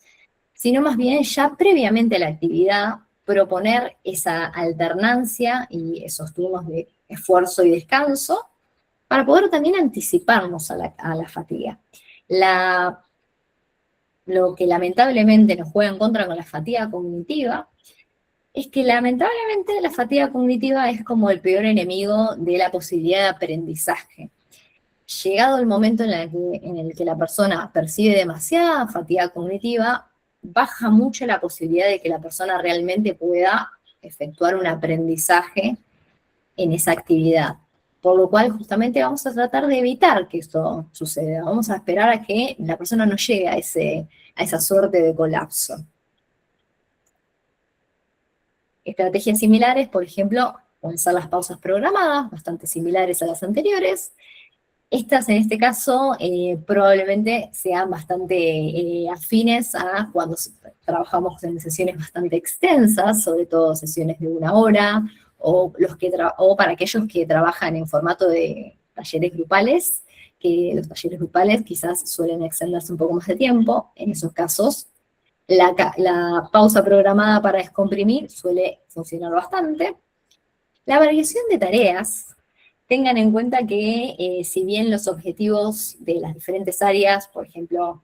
sino más bien ya previamente a la actividad proponer esa alternancia y esos turnos de esfuerzo y descanso, para poder también anticiparnos a la fatiga. Lo que lamentablemente nos juega en contra con la fatiga cognitiva es que lamentablemente la fatiga cognitiva es como el peor enemigo de la posibilidad de aprendizaje. Llegado el momento en el que la persona percibe demasiada fatiga cognitiva, baja mucho la posibilidad de que la persona realmente pueda efectuar un aprendizaje en esa actividad. Por lo cual, justamente vamos a tratar de evitar que esto suceda. Vamos a esperar a que la persona no llegue a esa suerte de colapso. Estrategias similares, por ejemplo, pueden ser las pausas programadas, bastante similares a las anteriores. Estas, en este caso, probablemente sean bastante afines a cuando trabajamos en sesiones bastante extensas, sobre todo sesiones de 1 hora, o para aquellos que trabajan en formato de talleres grupales, que los talleres grupales quizás suelen extenderse un poco más de tiempo. En esos casos, la pausa programada para descomprimir suele funcionar bastante. La variación de tareas. Tengan en cuenta que si bien los objetivos de las diferentes áreas, por ejemplo,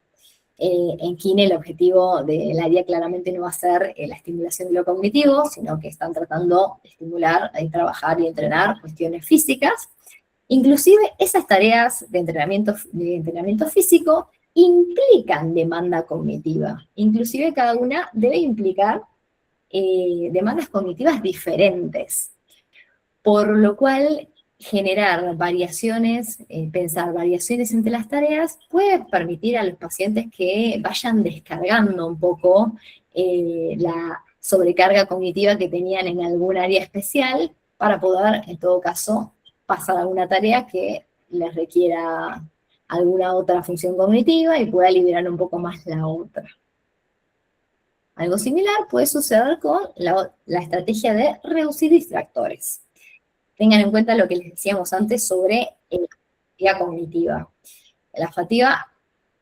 en Kine el objetivo del área claramente no va a ser la estimulación de lo cognitivo, sino que están tratando de estimular, de trabajar y entrenar cuestiones físicas. Inclusive esas tareas de entrenamiento físico implican demanda cognitiva. Inclusive cada una debe implicar demandas cognitivas diferentes. Por lo cual, generar variaciones, pensar variaciones entre las tareas, puede permitir a los pacientes que vayan descargando un poco la sobrecarga cognitiva que tenían en algún área especial para poder, en todo caso, pasar a alguna tarea que les requiera alguna otra función cognitiva y pueda liberar un poco más la otra. Algo similar puede suceder con la estrategia de reducir distractores. Tengan en cuenta lo que les decíamos antes sobre la fatiga cognitiva. La fatiga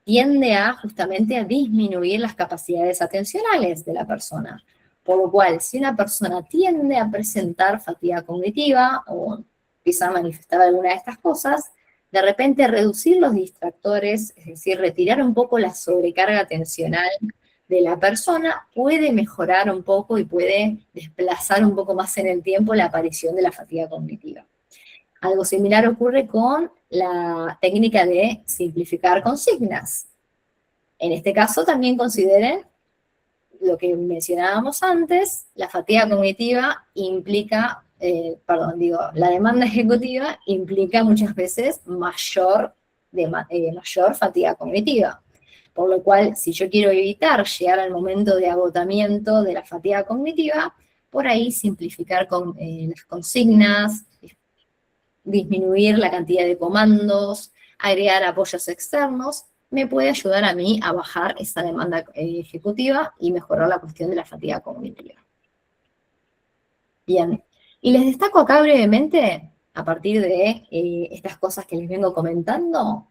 tiende justamente a disminuir las capacidades atencionales de la persona. Por lo cual, si una persona tiende a presentar fatiga cognitiva o empieza a manifestar alguna de estas cosas, de repente reducir los distractores, es decir, retirar un poco la sobrecarga atencional de la persona, puede mejorar un poco y puede desplazar un poco más en el tiempo la aparición de la fatiga cognitiva. Algo similar ocurre con la técnica de simplificar consignas. En este caso también consideren lo que mencionábamos antes, la fatiga cognitiva implica, la demanda ejecutiva implica muchas veces mayor fatiga cognitiva. Por lo cual, si yo quiero evitar llegar al momento de agotamiento de la fatiga cognitiva, por ahí simplificar las consignas, disminuir la cantidad de comandos, agregar apoyos externos, me puede ayudar a mí a bajar esa demanda ejecutiva y mejorar la cuestión de la fatiga cognitiva. Bien, y les destaco acá brevemente, a partir de estas cosas que les vengo comentando,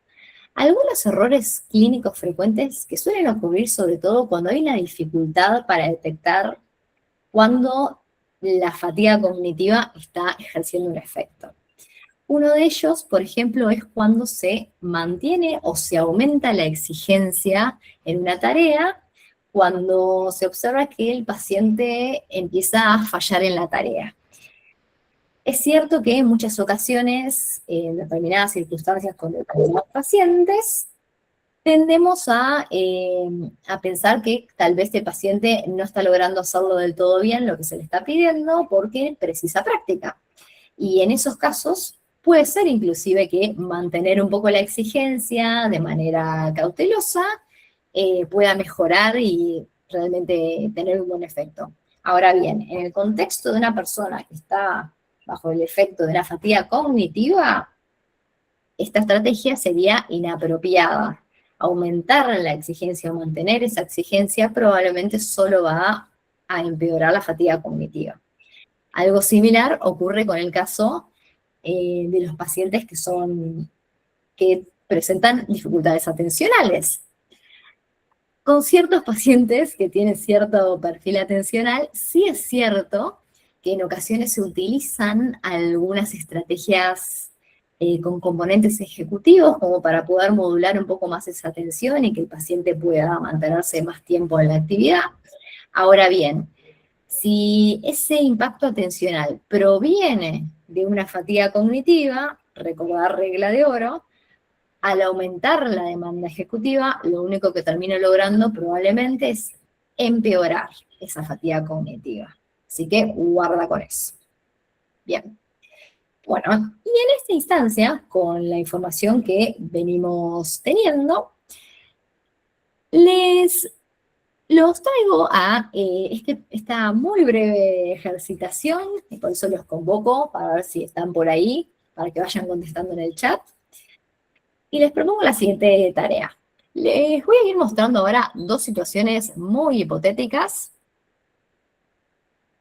algunos errores clínicos frecuentes que suelen ocurrir sobre todo cuando hay una dificultad para detectar cuando la fatiga cognitiva está ejerciendo un efecto. Uno de ellos, por ejemplo, es cuando se mantiene o se aumenta la exigencia en una tarea, cuando se observa que el paciente empieza a fallar en la tarea. Es cierto que en muchas ocasiones, en determinadas circunstancias con determinados pacientes, tendemos a pensar que tal vez el paciente no está logrando hacerlo del todo bien, lo que se le está pidiendo, porque precisa práctica. Y en esos casos puede ser inclusive que mantener un poco la exigencia de manera cautelosa pueda mejorar y realmente tener un buen efecto. Ahora bien, en el contexto de una persona que está bajo el efecto de la fatiga cognitiva, esta estrategia sería inapropiada. Aumentar la exigencia o mantener esa exigencia probablemente solo va a empeorar la fatiga cognitiva. Algo similar ocurre con el caso de los pacientes que presentan dificultades atencionales. Con ciertos pacientes que tienen cierto perfil atencional, sí es cierto que en ocasiones se utilizan algunas estrategias con componentes ejecutivos como para poder modular un poco más esa atención y que el paciente pueda mantenerse más tiempo en la actividad. Ahora bien, si ese impacto atencional proviene de una fatiga cognitiva, recordar regla de oro, al aumentar la demanda ejecutiva, lo único que termino logrando probablemente es empeorar esa fatiga cognitiva. Así que guarda con eso. Bien. Bueno, y en esta instancia, con la información que venimos teniendo, los traigo a esta muy breve ejercitación, y por eso los convoco para ver si están por ahí, para que vayan contestando en el chat. Y les propongo la siguiente tarea. Les voy a ir mostrando ahora dos situaciones muy hipotéticas.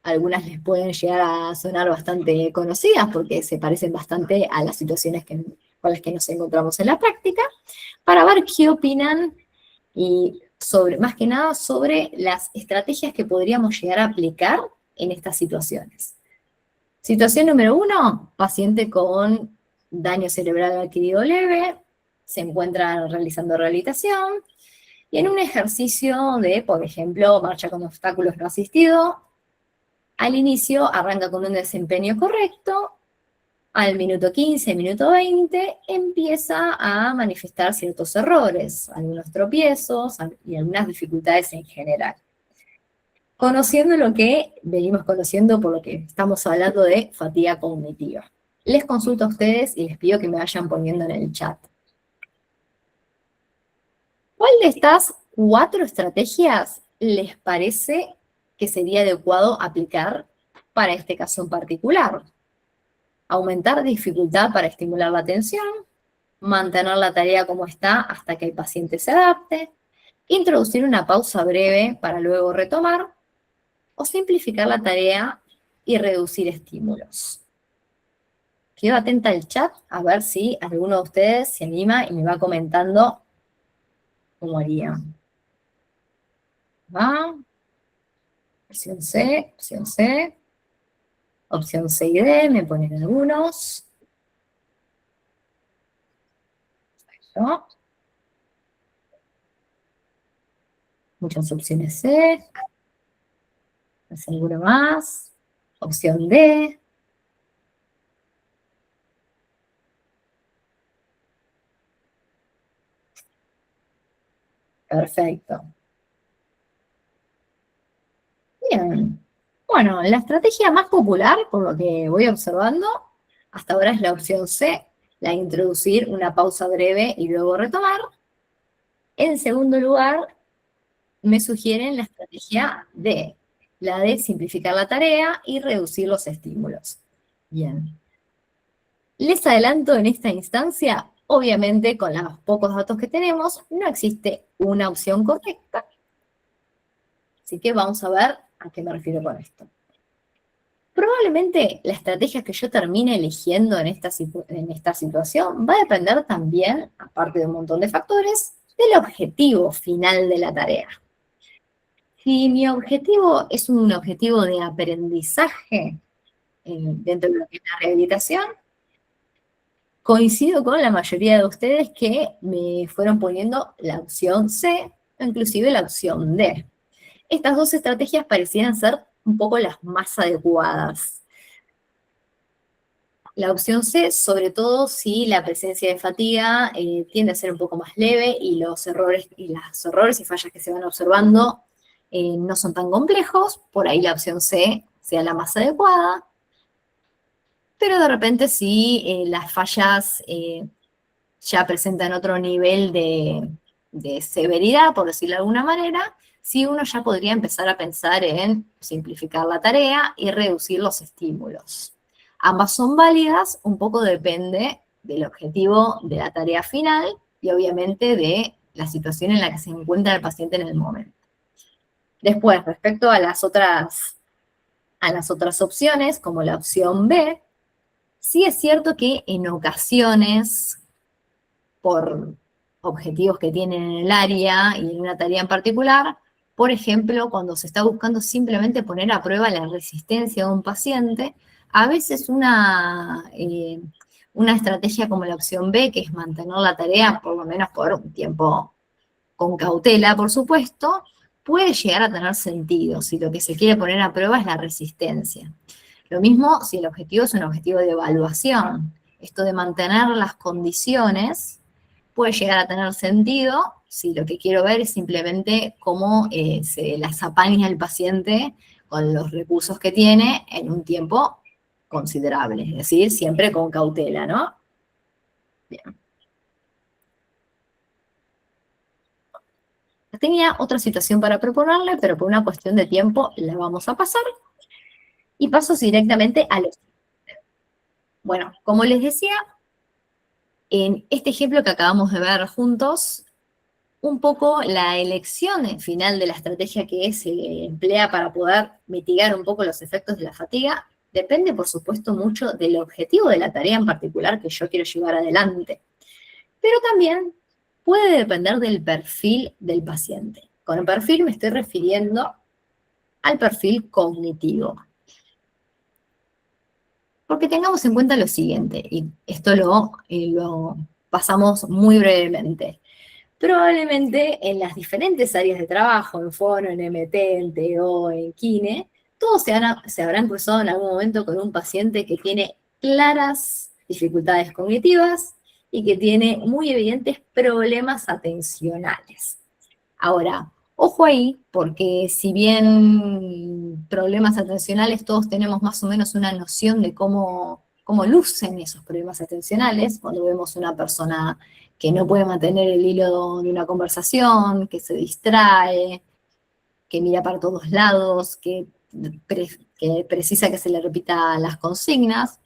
Algunas les pueden llegar a sonar bastante conocidas porque se parecen bastante a las situaciones con las que nos encontramos en la práctica, para ver qué opinan y más que nada sobre las estrategias que podríamos llegar a aplicar en estas situaciones. Situación número 1, paciente con daño cerebral adquirido leve, se encuentra realizando rehabilitación, y en un ejercicio de, por ejemplo, marcha con obstáculos no asistido, al inicio arranca con un desempeño correcto, al minuto 15, minuto 20, empieza a manifestar ciertos errores, algunos tropiezos y algunas dificultades en general. Conociendo lo que venimos conociendo por lo que estamos hablando de fatiga cognitiva. Les consulto a ustedes y les pido que me vayan poniendo en el chat. ¿Cuál de estas 4 estrategias les parece que sería adecuado aplicar para este caso en particular? Aumentar dificultad para estimular la atención, mantener la tarea como está hasta que el paciente se adapte, introducir una pausa breve para luego retomar, o simplificar la tarea y reducir estímulos. Quedo atenta al chat a ver si alguno de ustedes se anima y me va comentando cómo harían. ¿Va? Opción C, opción C. Opción C y D, me ponen algunos. ¿No? Muchas opciones C. ¿Alguno más? Opción D. Perfecto. Bien. Bueno, la estrategia más popular, por lo que voy observando, hasta ahora es la opción C, la de introducir una pausa breve y luego retomar. En segundo lugar, me sugieren la estrategia D, la de simplificar la tarea y reducir los estímulos. Bien. Les adelanto en esta instancia, obviamente con los pocos datos que tenemos, no existe una opción correcta. Así que vamos a ver a qué me refiero con esto. Probablemente la estrategia que yo termine eligiendo en esta situación va a depender también, aparte de un montón de factores, del objetivo final de la tarea. Si mi objetivo es un objetivo de aprendizaje dentro de lo que es la rehabilitación, coincido con la mayoría de ustedes que me fueron poniendo la opción C, o inclusive la opción D. Estas dos estrategias parecieran ser un poco las más adecuadas. La opción C, sobre todo si la presencia de fatiga tiende a ser un poco más leve y los errores y fallas que se van observando no son tan complejos, por ahí la opción C sea la más adecuada. Pero de repente si las fallas ya presentan otro nivel de severidad, por decirlo de alguna manera, sí uno ya podría empezar a pensar en simplificar la tarea y reducir los estímulos. Ambas son válidas, un poco depende del objetivo de la tarea final y obviamente de la situación en la que se encuentra el paciente en el momento. Después, respecto a las otras opciones, como la opción B, sí es cierto que en ocasiones, por objetivos que tienen en el área y en una tarea en particular, por ejemplo, cuando se está buscando simplemente poner a prueba la resistencia de un paciente, a veces una Una estrategia como la opción B, que es mantener la tarea por lo menos por un tiempo con cautela, por supuesto, puede llegar a tener sentido si lo que se quiere poner a prueba es la resistencia. Lo mismo si el objetivo es un objetivo de evaluación. Esto de mantener las condiciones puede llegar a tener sentido si lo que quiero ver es simplemente cómo se las apaña el paciente con los recursos que tiene en un tiempo considerable, es decir, siempre con cautela, ¿no? Bien. Tenía otra situación para proponerle, pero por una cuestión de tiempo la vamos a pasar. Y paso directamente a los... Bueno, como les decía, en este ejemplo que acabamos de ver juntos, un poco la elección final de la estrategia que se emplea para poder mitigar un poco los efectos de la fatiga depende, por supuesto, mucho del objetivo de la tarea en particular que yo quiero llevar adelante. Pero también puede depender del perfil del paciente. Con el perfil me estoy refiriendo al perfil cognitivo. Porque tengamos en cuenta lo siguiente, y esto lo pasamos muy brevemente. Probablemente en las diferentes áreas de trabajo, en Fono, en MT, en TO, en Kine, todos se habrán cruzado en algún momento con un paciente que tiene claras dificultades cognitivas y que tiene muy evidentes problemas atencionales. Ahora, ojo ahí, porque si bien problemas atencionales todos tenemos más o menos una noción de cómo lucen esos problemas atencionales, cuando vemos una persona que no puede mantener el hilo de una conversación, que se distrae, que mira para todos lados, que precisa que se le repita las consignas,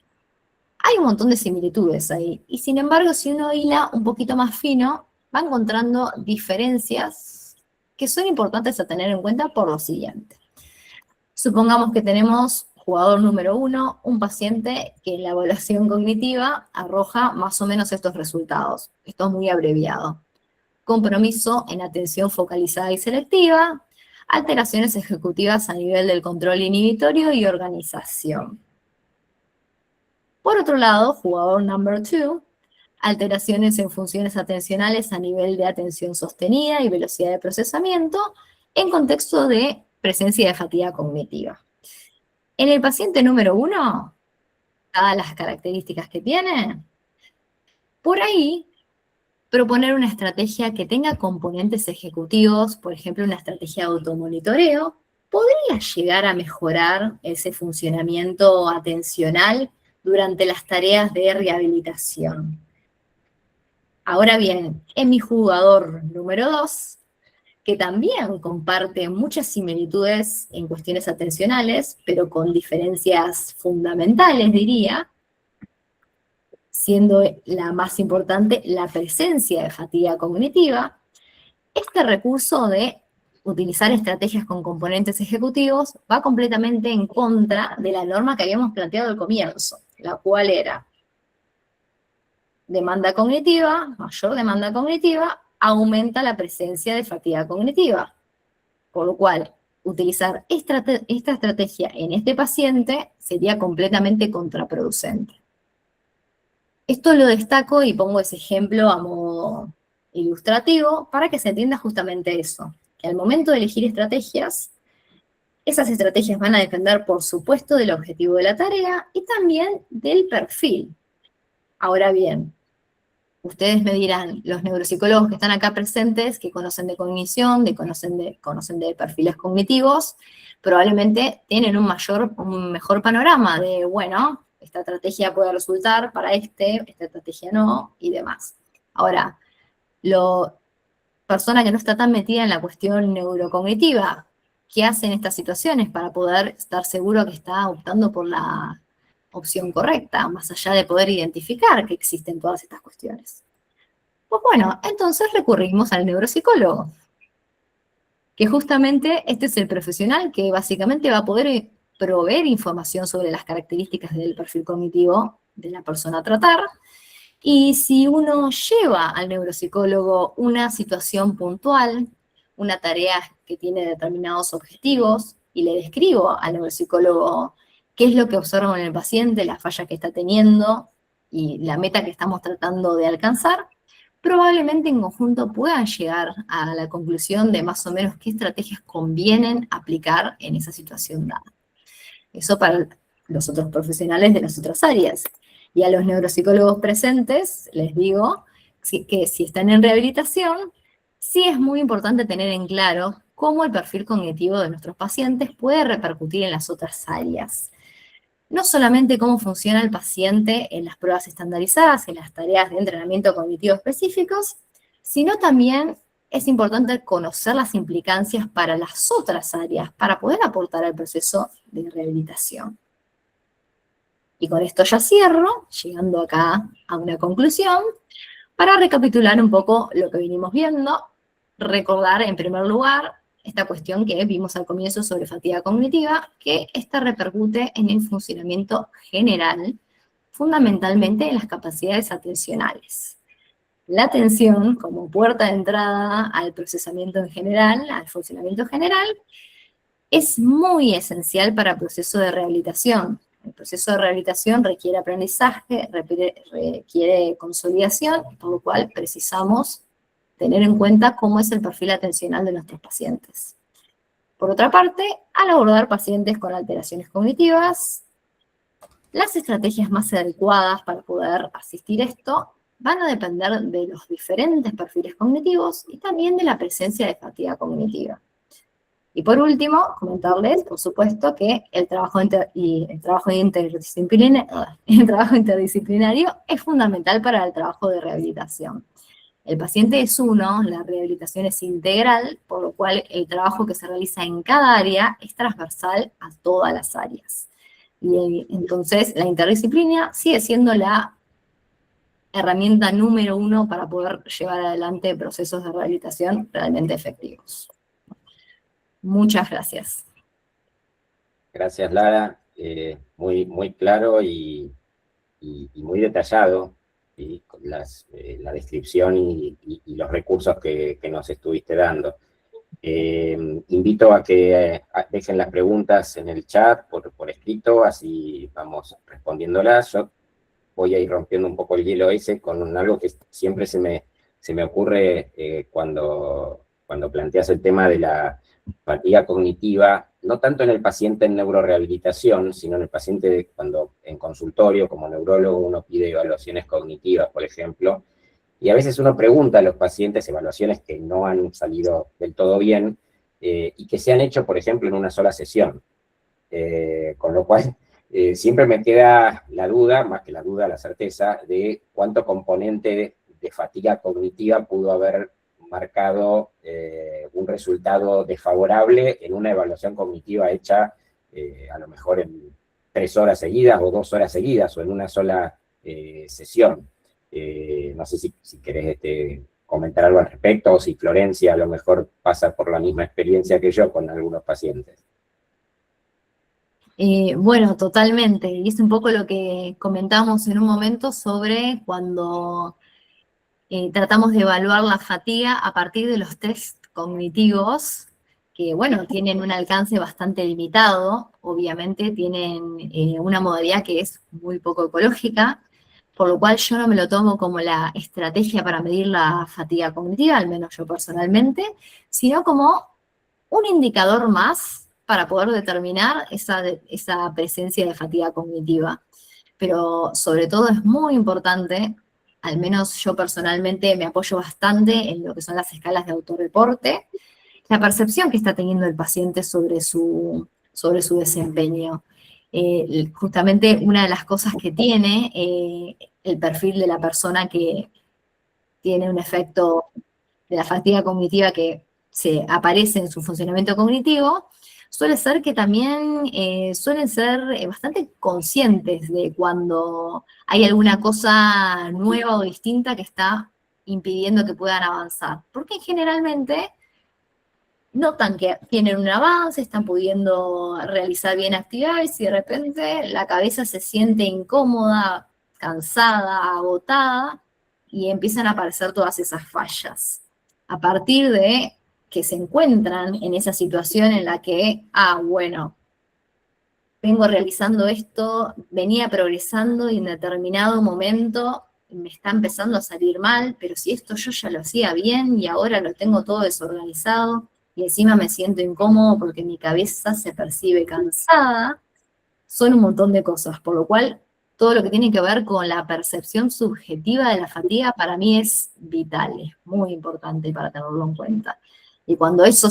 hay un montón de similitudes ahí. Y sin embargo, si uno hila un poquito más fino, va encontrando diferencias que son importantes a tener en cuenta por lo siguiente. Supongamos que tenemos jugador número 1, un paciente que en la evaluación cognitiva arroja más o menos estos resultados. Esto es muy abreviado. Compromiso en atención focalizada y selectiva, alteraciones ejecutivas a nivel del control inhibitorio y organización. Por otro lado, jugador number 2, alteraciones en funciones atencionales a nivel de atención sostenida y velocidad de procesamiento en contexto de presencia de fatiga cognitiva. En el paciente número 1, dadas las características que tiene, por ahí proponer una estrategia que tenga componentes ejecutivos, por ejemplo, una estrategia de automonitoreo, podría llegar a mejorar ese funcionamiento atencional durante las tareas de rehabilitación. Ahora bien, en mi jugador número 2, que también comparte muchas similitudes en cuestiones atencionales, pero con diferencias fundamentales, diría, siendo la más importante la presencia de fatiga cognitiva, este recurso de utilizar estrategias con componentes ejecutivos va completamente en contra de la norma que habíamos planteado al comienzo, la cual era demanda cognitiva, mayor demanda cognitiva, aumenta la presencia de fatiga cognitiva. Por lo cual, utilizar esta estrategia en este paciente sería completamente contraproducente. Esto lo destaco y pongo ese ejemplo a modo ilustrativo para que se entienda justamente eso, que al momento de elegir estrategias, esas estrategias van a depender, por supuesto, del objetivo de la tarea y también del perfil. Ahora bien, ustedes me dirán, los neuropsicólogos que están acá presentes, que conocen de cognición, conocen de perfiles cognitivos, probablemente tienen un mejor panorama de, bueno, esta estrategia puede resultar para esta estrategia no, y demás. Ahora, persona que no está tan metida en la cuestión neurocognitiva, ¿qué hace en estas situaciones para poder estar seguro que está optando por la opción correcta, más allá de poder identificar que existen todas estas cuestiones? Pues bueno, entonces recurrimos al neuropsicólogo, que justamente este es el profesional que básicamente va a poder proveer información sobre las características del perfil cognitivo de la persona a tratar, y si uno lleva al neuropsicólogo una situación puntual, una tarea que tiene determinados objetivos, y le describo al neuropsicólogo qué es lo que observo en el paciente, la falla que está teniendo, y la meta que estamos tratando de alcanzar, probablemente en conjunto puedan llegar a la conclusión de más o menos qué estrategias convienen aplicar en esa situación dada. Eso para los otros profesionales de las otras áreas. Y a los neuropsicólogos presentes les digo que si están en rehabilitación, sí es muy importante tener en claro cómo el perfil cognitivo de nuestros pacientes puede repercutir en las otras áreas. No solamente cómo funciona el paciente en las pruebas estandarizadas, en las tareas de entrenamiento cognitivo específicos, sino también es importante conocer las implicancias para las otras áreas, para poder aportar al proceso de rehabilitación. Y con esto ya cierro, llegando acá a una conclusión, para recapitular un poco lo que venimos viendo, recordar en primer lugar esta cuestión que vimos al comienzo sobre fatiga cognitiva, que esta repercute en el funcionamiento general, fundamentalmente en las capacidades atencionales. La atención, como puerta de entrada al procesamiento en general, al funcionamiento general, es muy esencial para el proceso de rehabilitación. El proceso de rehabilitación requiere aprendizaje, requiere consolidación, por lo cual precisamos tener en cuenta cómo es el perfil atencional de nuestros pacientes. Por otra parte, al abordar pacientes con alteraciones cognitivas, las estrategias más adecuadas para poder asistir esto van a depender de los diferentes perfiles cognitivos y también de la presencia de fatiga cognitiva. Y por último, comentarles, por supuesto, que el trabajo interdisciplinario es fundamental para el trabajo de rehabilitación. El paciente es uno, la rehabilitación es integral, por lo cual el trabajo que se realiza en cada área es transversal a todas las áreas. Y entonces la interdisciplina sigue siendo la herramienta número 1 para poder llevar adelante procesos de rehabilitación realmente efectivos. Muchas gracias. Gracias, Lara. Muy claro y muy detallado, ¿sí? Con la descripción y los recursos que nos estuviste dando. Invito a que dejen las preguntas en el chat por escrito, así vamos respondiéndolas. Yo voy a ir rompiendo un poco el hielo ese con algo que siempre se me ocurre cuando planteas el tema de la fatiga cognitiva, no tanto en el paciente en neurorehabilitación, sino en el paciente cuando en consultorio, como neurólogo, uno pide evaluaciones cognitivas, por ejemplo, y a veces uno pregunta a los pacientes evaluaciones que no han salido del todo bien, y que se han hecho, por ejemplo, en una sola sesión. Con lo cual, siempre me queda la duda, más que la duda, la certeza, de cuánto componente de fatiga cognitiva pudo haber marcado un resultado desfavorable en una evaluación cognitiva hecha a lo mejor en 3 horas seguidas o 2 horas seguidas o en una sola sesión. No sé si querés comentar algo al respecto o si Florencia a lo mejor pasa por la misma experiencia que yo con algunos pacientes. Bueno, totalmente. Y es un poco lo que comentamos en un momento sobre cuando tratamos de evaluar la fatiga a partir de los test cognitivos, que bueno, tienen un alcance bastante limitado, obviamente tienen una modalidad que es muy poco ecológica, por lo cual yo no me lo tomo como la estrategia para medir la fatiga cognitiva, al menos yo personalmente, sino como un indicador más para poder determinar esa presencia de fatiga cognitiva. Pero sobre todo es muy importante, al menos yo personalmente me apoyo bastante en lo que son las escalas de autorreporte, la percepción que está teniendo el paciente sobre su desempeño. Justamente una de las cosas que tiene el perfil de la persona que tiene un efecto de la fatiga cognitiva que se aparece en su funcionamiento cognitivo, suele ser que también suelen ser bastante conscientes de cuando hay alguna cosa nueva o distinta que está impidiendo que puedan avanzar. Porque generalmente notan que tienen un avance, están pudiendo realizar bien actividades y de repente la cabeza se siente incómoda, cansada, agotada y empiezan a aparecer todas esas fallas. A partir de que se encuentran en esa situación en la que, bueno, vengo realizando esto, venía progresando y en determinado momento me está empezando a salir mal, pero si esto yo ya lo hacía bien y ahora lo tengo todo desorganizado y encima me siento incómodo porque mi cabeza se percibe cansada, son un montón de cosas, por lo cual todo lo que tiene que ver con la percepción subjetiva de la fatiga para mí es vital, es muy importante para tenerlo en cuenta. Y cuando eso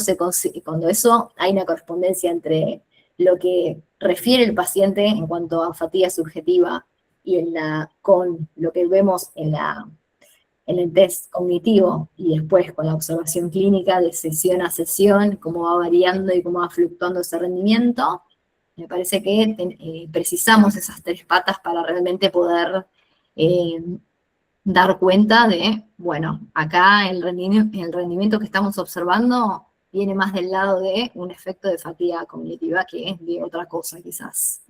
hay una correspondencia entre lo que refiere el paciente en cuanto a fatiga subjetiva y con lo que vemos en el test cognitivo y después con la observación clínica de sesión a sesión, cómo va variando y cómo va fluctuando ese rendimiento, me parece que precisamos esas tres patas para realmente poder dar cuenta de, bueno, acá el rendimiento que estamos observando viene más del lado de un efecto de fatiga cognitiva que de otra cosa quizás.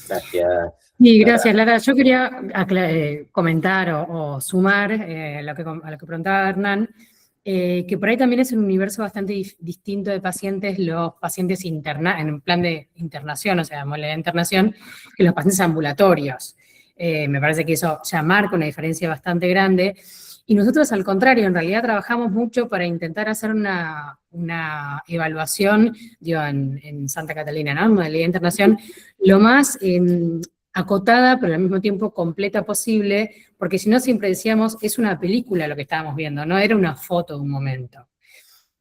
Gracias. Y gracias, Lara. Yo quería comentar o sumar a lo que preguntaba Hernán, que por ahí también es un universo bastante distinto de pacientes, los pacientes en plan de internación, o sea, modalidad de internación, que los pacientes ambulatorios. Me parece que eso ya marca una diferencia bastante grande. Y nosotros, al contrario, en realidad trabajamos mucho para intentar hacer una evaluación, digo, en Santa Catalina, ¿no? Modalidad de internación, lo más acotada, pero al mismo tiempo completa posible, porque si no siempre decíamos, es una película lo que estábamos viendo, no era una foto de un momento.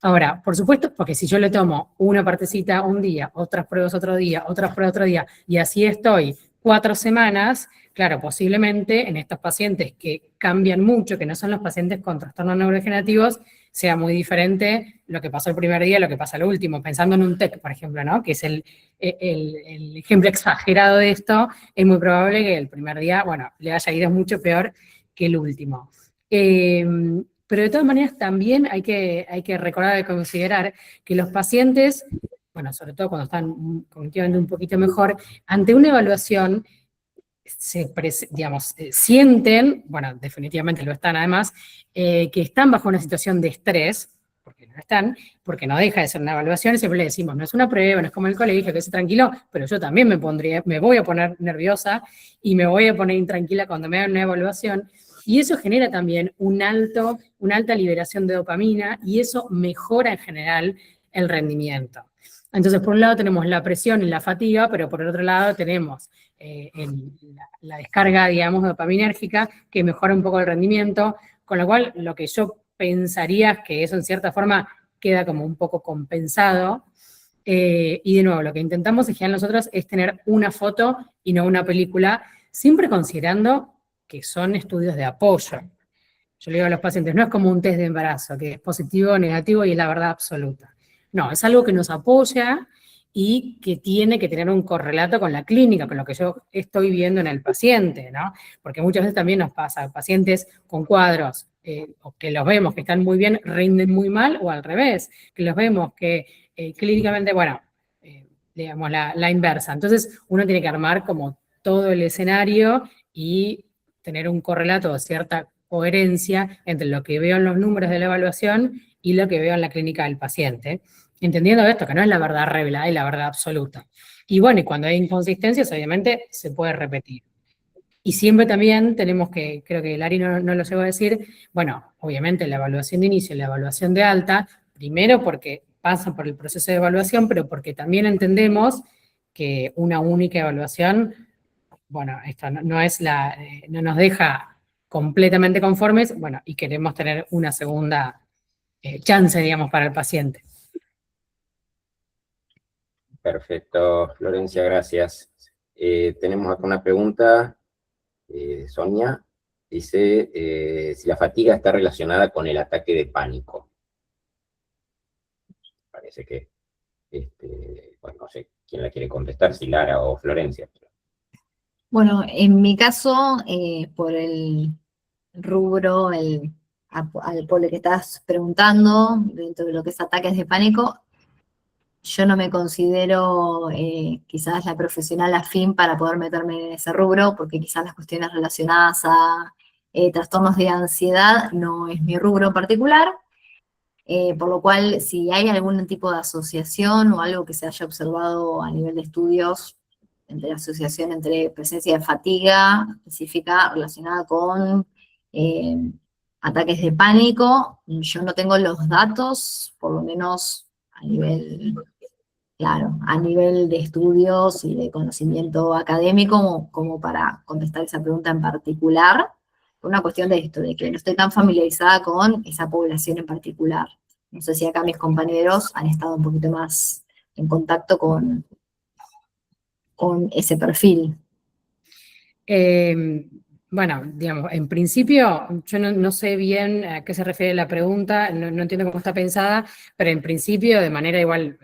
Ahora, por supuesto, porque si yo le tomo una partecita un día, otras pruebas otro día, otras pruebas otro día, y así estoy 4 semanas, claro, posiblemente en estos pacientes que cambian mucho, que no son los pacientes con trastornos neurodegenerativos, sea muy diferente lo que pasó el primer día a lo que pasa el último. Pensando en un TEC, por ejemplo, ¿no? Que es el ejemplo exagerado de esto, es muy probable que el primer día, bueno, le haya ido mucho peor que el último. Pero de todas maneras también hay que recordar y considerar que los pacientes, bueno, sobre todo cuando están cognitivamente un poquito mejor, ante una evaluación sienten, bueno, definitivamente lo están además, que están bajo una situación de estrés, porque no están, porque no deja de ser una evaluación, y siempre le decimos, no es una prueba, no es como el colegio, que es tranquilo, pero yo también me voy a poner nerviosa y me voy a poner intranquila cuando me hagan una evaluación, y eso genera también una alta liberación de dopamina, y eso mejora en general el rendimiento. Entonces, por un lado tenemos la presión y la fatiga, pero por el otro lado tenemos la descarga, digamos, dopaminérgica, que mejora un poco el rendimiento, con lo cual lo que yo pensaría es que eso en cierta forma queda como un poco compensado. Y de nuevo, lo que intentamos en general nosotros es tener una foto y no una película, siempre considerando que son estudios de apoyo. Yo le digo a los pacientes, no es como un test de embarazo, que es positivo o negativo y es la verdad absoluta. No, es algo que nos apoya y que tiene que tener un correlato con la clínica, con lo que yo estoy viendo en el paciente, ¿no? Porque muchas veces también nos pasa, pacientes con cuadros, o que los vemos que están muy bien, rinden muy mal, o al revés, que los vemos que clínicamente, bueno, digamos la inversa. Entonces, uno tiene que armar como todo el escenario y tener un correlato de cierta coherencia entre lo que veo en los números de la evaluación y lo que veo en la clínica del paciente, entendiendo esto, que no es la verdad revelada y la verdad absoluta. Y bueno, y cuando hay inconsistencias, obviamente, se puede repetir. Y siempre también tenemos que, creo que Lari no lo llegó a decir, bueno, obviamente la evaluación de inicio y la evaluación de alta, primero porque pasan por el proceso de evaluación, pero porque también entendemos que una única evaluación, bueno, esto no nos deja completamente conformes, bueno, y queremos tener una segunda chance, digamos, para el paciente. Perfecto, Florencia, gracias. Tenemos acá una pregunta, Sonia, dice, si la fatiga está relacionada con el ataque de pánico. Parece que, bueno, no sé quién la quiere contestar, si Lara o Florencia. Bueno, en mi caso, por el rubro, por lo que estás preguntando, dentro de lo que es ataques de pánico, yo no me considero quizás la profesional afín para poder meterme en ese rubro, porque quizás las cuestiones relacionadas a trastornos de ansiedad no es mi rubro en particular. Por lo cual, si hay algún tipo de asociación o algo que se haya observado a nivel de estudios, entre la asociación entre presencia de fatiga específica relacionada con ataques de pánico, yo no tengo los datos, por lo menos a nivel, claro, a nivel de estudios y de conocimiento académico, como para contestar esa pregunta en particular, por una cuestión de esto, de que no estoy tan familiarizada con esa población en particular. No sé si acá mis compañeros han estado un poquito más en contacto con ese perfil. Bueno, digamos, en principio, yo no sé bien a qué se refiere la pregunta, no entiendo cómo está pensada, pero en principio, de manera igual,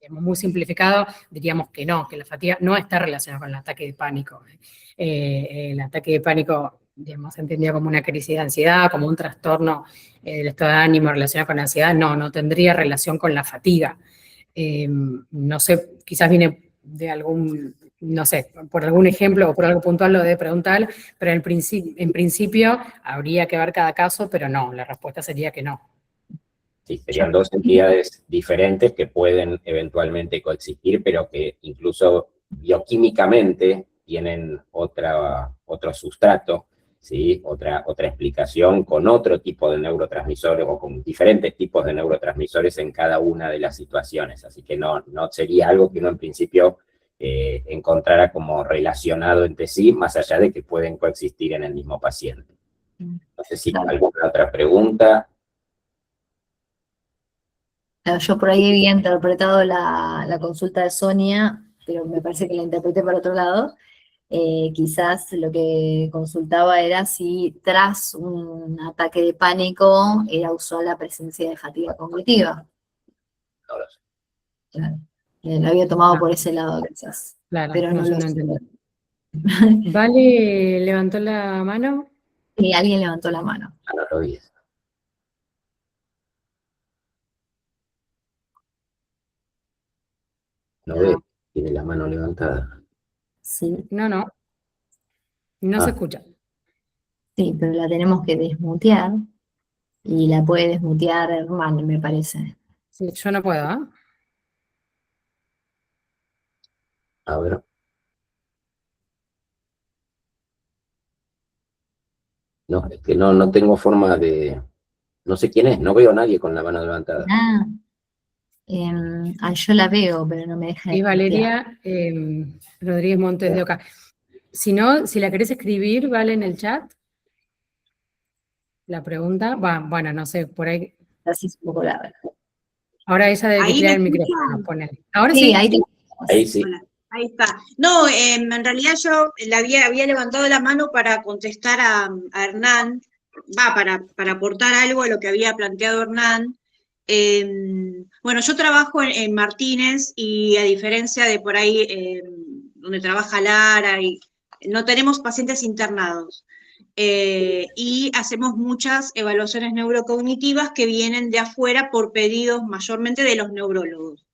digamos, muy simplificado, diríamos que no, que la fatiga no está relacionada con el ataque de pánico. El ataque de pánico, digamos, se entendía como una crisis de ansiedad, como un trastorno del estado de ánimo relacionado con la ansiedad, no tendría relación con la fatiga. No sé, quizás viene de algún, no sé, por algún ejemplo o por algo puntual lo de preguntar, pero en principio habría que ver cada caso, pero no, la respuesta sería que no. Sí, serían dos entidades diferentes que pueden eventualmente coexistir, pero que incluso bioquímicamente tienen otro sustrato, ¿sí? Otra explicación con otro tipo de neurotransmisores o con diferentes tipos de neurotransmisores en cada una de las situaciones. Así que no sería algo que uno en principio encontrara como relacionado entre sí, más allá de que pueden coexistir en el mismo paciente. No sé si alguna otra pregunta. Yo por ahí había interpretado la consulta de Sonia, pero me parece que la interpreté para otro lado. Quizás lo que consultaba era si tras un ataque de pánico era usual la presencia de fatiga cognitiva. No lo sé. Claro. Lo había tomado por ese lado, quizás. Claro, Pero no yo lo no sé. entendí. ¿Vale levantó la mano? Y alguien levantó la mano. No lo vi. No ve, tiene la mano levantada. Sí, No se escucha. sí, pero la tenemos que desmutear. Y la puede desmutear Hernán, me parece. Sí, yo no puedo, ¿eh? A ver. No, es que no tengo forma de... No sé quién es, no veo a nadie con la mano levantada. Yo la veo, pero no me deja Y desmutear. Valeria Rodríguez Montes de Oca. Si no, si la querés escribir, ¿vale? En el chat. La pregunta, bueno, no sé, por ahí. Así es un poco larga. Ahora ella debe ¿Ahí tirar me el micrófono, escuchan? ponele. Ahora Sí, sí. Ahí sí. Hola, ahí está. No, en realidad yo había levantado la mano para contestar a Hernán, para aportar algo a lo que había planteado Hernán. Bueno, yo trabajo en Martínez y a diferencia de por ahí donde trabaja Lara, no tenemos pacientes internados. Y hacemos muchas evaluaciones neurocognitivas que vienen de afuera por pedidos mayormente de los neurólogos.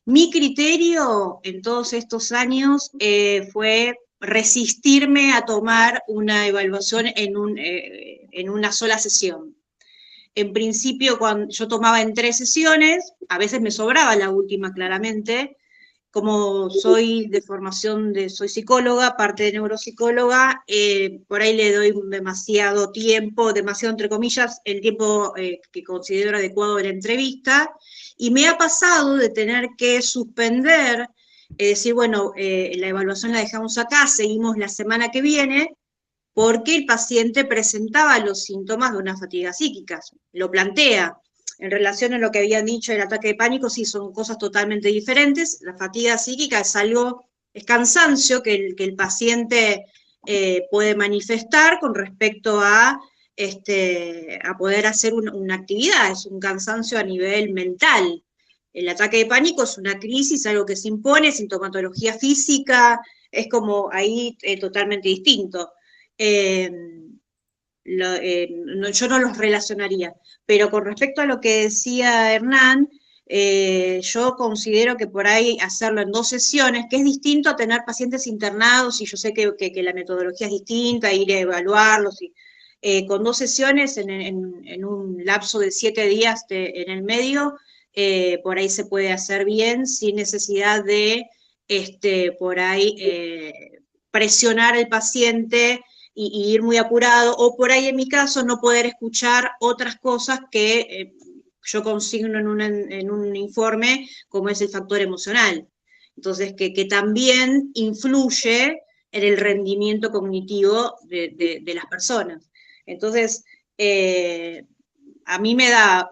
Mi criterio en todos estos años fue resistirme a tomar una evaluación en una sola sesión. En principio, cuando yo tomaba en 3 sesiones, a veces me sobraba la última claramente, como soy de formación, soy psicóloga, aparte de neuropsicóloga, por ahí le doy demasiado tiempo, demasiado entre comillas, el tiempo que considero adecuado en la entrevista, y me ha pasado de tener que suspender, decir, bueno, la evaluación la dejamos acá, seguimos la semana que viene, porque el paciente presentaba los síntomas de una fatiga psíquica, lo plantea. En relación a lo que habían dicho del ataque de pánico, sí, son cosas totalmente diferentes. La fatiga psíquica es cansancio que el paciente puede manifestar con respecto a poder hacer una actividad, es un cansancio a nivel mental. El ataque de pánico es una crisis, algo que se impone, sintomatología física, es como ahí totalmente distinto. Yo no los relacionaría, pero con respecto a lo que decía Hernán, yo considero que por ahí hacerlo en 2 sesiones, que es distinto a tener pacientes internados, y yo sé que la metodología es distinta, ir a evaluarlos, con 2 sesiones en un lapso de 7 días en el medio, por ahí se puede hacer bien sin necesidad de por ahí presionar al paciente y ir muy apurado, o por ahí en mi caso no poder escuchar otras cosas que yo consigno en un informe, como es el factor emocional. Entonces, que también influye en el rendimiento cognitivo de las personas. Entonces, a mí me da,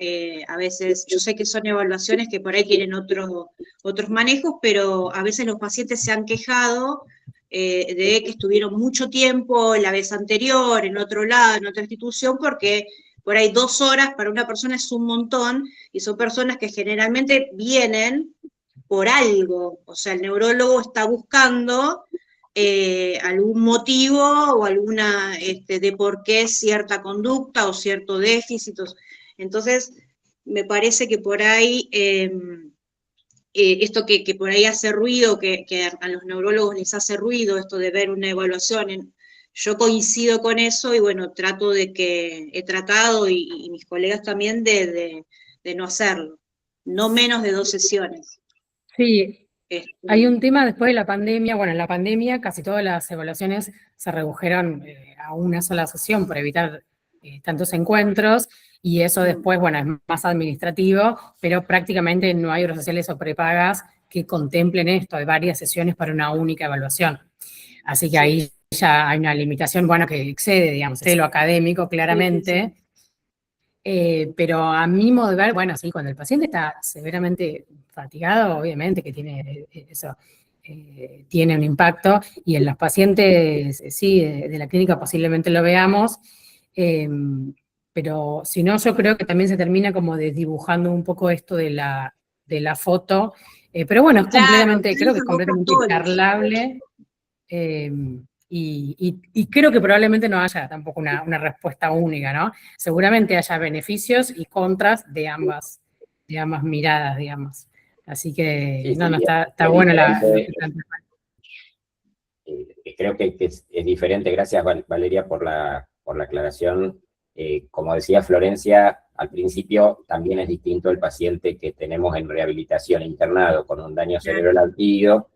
a veces, yo sé que son evaluaciones que por ahí tienen otros manejos, pero a veces los pacientes se han quejado de que estuvieron mucho tiempo la vez anterior, en otro lado, en otra institución, porque por ahí 2 horas para una persona es un montón, y son personas que generalmente vienen por algo, o sea, el neurólogo está buscando algún motivo o alguna de por qué cierta conducta o cierto déficit. Entonces, me parece que por ahí, esto que por ahí hace ruido, que a los neurólogos les hace ruido, esto de ver una evaluación, yo coincido con eso y bueno, he tratado y mis colegas también de no hacerlo, no menos de 2 sesiones. Sí, hay un tema después de la pandemia. Bueno, en la pandemia casi todas las evaluaciones se redujeron a una sola sesión para evitar tantos encuentros, y eso después, bueno, es más administrativo, pero prácticamente no hay obras sociales o prepagas que contemplen esto de varias sesiones para una única evaluación. Así que ahí ya hay una limitación, bueno, que excede, digamos, de lo académico claramente. Pero a mi modo de ver, bueno, sí, cuando el paciente está severamente fatigado, obviamente que tiene eso, tiene un impacto, y en los pacientes, sí, de la clínica posiblemente lo veamos, pero si no, yo creo que también se termina como desdibujando un poco esto de la foto, pero bueno, es completamente, creo que es completamente charlable. Y creo que probablemente no haya tampoco una respuesta única, ¿no? Seguramente haya beneficios y contras de ambas miradas, digamos. Así que, Sí, no, sí, está buena la... creo que es diferente. Gracias, Valeria, por la aclaración. Como decía Florencia, al principio también es distinto el paciente que tenemos en rehabilitación internado con un daño cerebral adquirido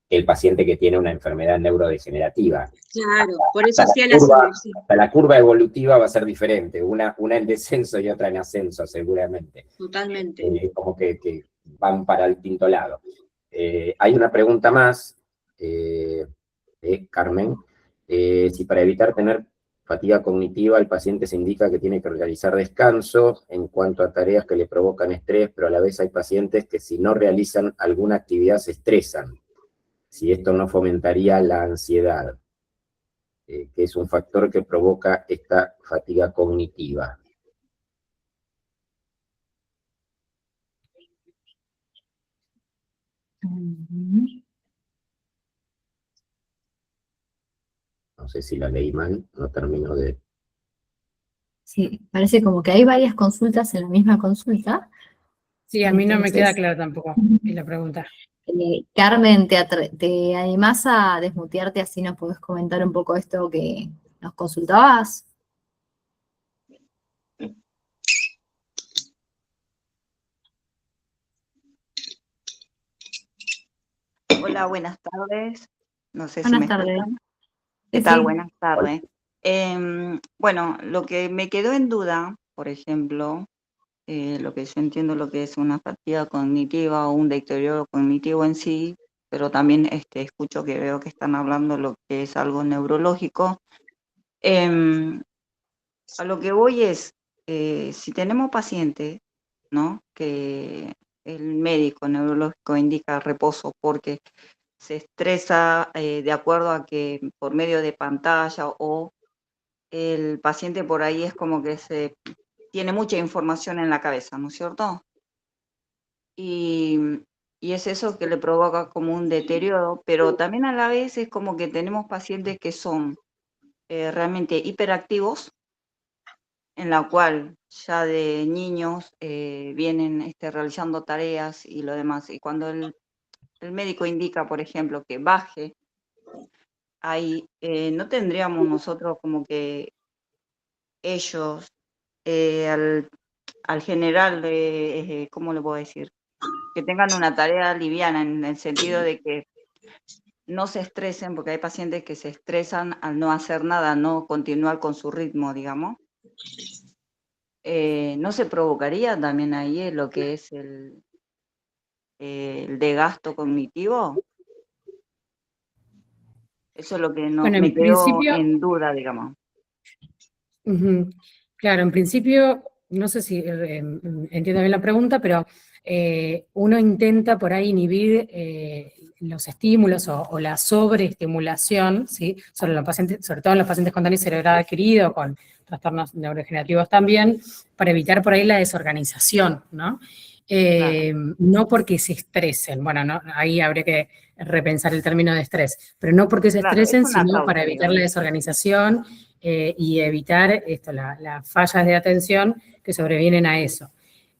que el paciente que tiene una enfermedad neurodegenerativa. Claro, por eso hacía la selección. Hasta la curva evolutiva va a ser diferente, una en descenso y otra en ascenso, seguramente. Totalmente. Como que van para el quinto lado. Hay una pregunta más, de Carmen. Si para evitar tener fatiga cognitiva, el paciente se indica que tiene que realizar descanso en cuanto a tareas que le provocan estrés, pero a la vez hay pacientes que si no realizan alguna actividad se estresan. Si esto no fomentaría la ansiedad, que es un factor que provoca esta fatiga cognitiva. No sé si la leí mal, no termino de... Sí, parece como que hay varias consultas en la misma consulta. Sí, a mí no me queda Entonces, claro tampoco la pregunta. Carmen, ¿te animás a desmutearte así nos podés comentar un poco esto que nos consultabas? Hola, buenas tardes. No sé si Buenas me tardes. escuchan. ¿Qué Sí, tal? sí. Buenas tardes. Bueno, lo que me quedó en duda, por ejemplo, lo que yo entiendo lo que es una fatiga cognitiva o un deterioro cognitivo en sí, pero también escucho que veo que están hablando lo que es algo neurológico. A lo que voy es, si tenemos pacientes, ¿no? Que el médico neurológico indica reposo porque se estresa de acuerdo a que por medio de pantalla, o el paciente por ahí es como que tiene mucha información en la cabeza, ¿no es cierto? Y es eso que le provoca como un deterioro, pero también a la vez es como que tenemos pacientes que son realmente hiperactivos, en la cual ya de niños vienen realizando tareas y lo demás. Y cuando el médico indica, por ejemplo, que baje, ahí no tendríamos nosotros como que ellos, al general, ¿cómo le puedo decir? Que tengan una tarea liviana en el sentido de que no se estresen, porque hay pacientes que se estresan al no hacer nada, no continuar con su ritmo, digamos. ¿No se provocaría también ahí lo que es el desgasto cognitivo? Eso es lo que no, Bueno, me en quedó principio, en duda, digamos. claro, en principio, no sé si entiendo bien la pregunta, pero uno intenta por ahí inhibir los estímulos o la sobreestimulación, ¿sí? Sobre todo en los pacientes con daño cerebral adquirido, con trastornos neurodegenerativos también, para evitar por ahí la desorganización, ¿no? No porque se estresen, bueno, no, ahí habría que repensar el término de estrés, pero no porque se Claro, es estresen, una sino para causa, evitar la digamos. desorganización y evitar las fallas de atención que sobrevienen a eso.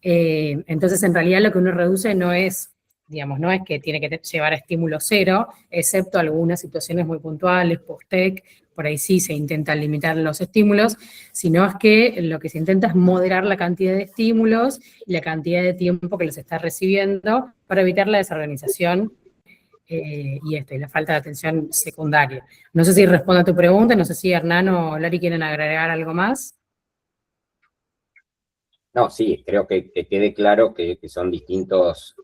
Entonces, en realidad lo que uno reduce no es, digamos, no es que tiene que llevar a estímulo cero, excepto algunas situaciones muy puntuales, post-TEC, por ahí sí se intentan limitar los estímulos, sino es que lo que se intenta es moderar la cantidad de estímulos y la cantidad de tiempo que los está recibiendo para evitar la desorganización y la falta de atención secundaria. No sé si respondo a tu pregunta, no sé si Hernán o Lari quieren agregar algo más. No, sí, creo que quede claro que son distintos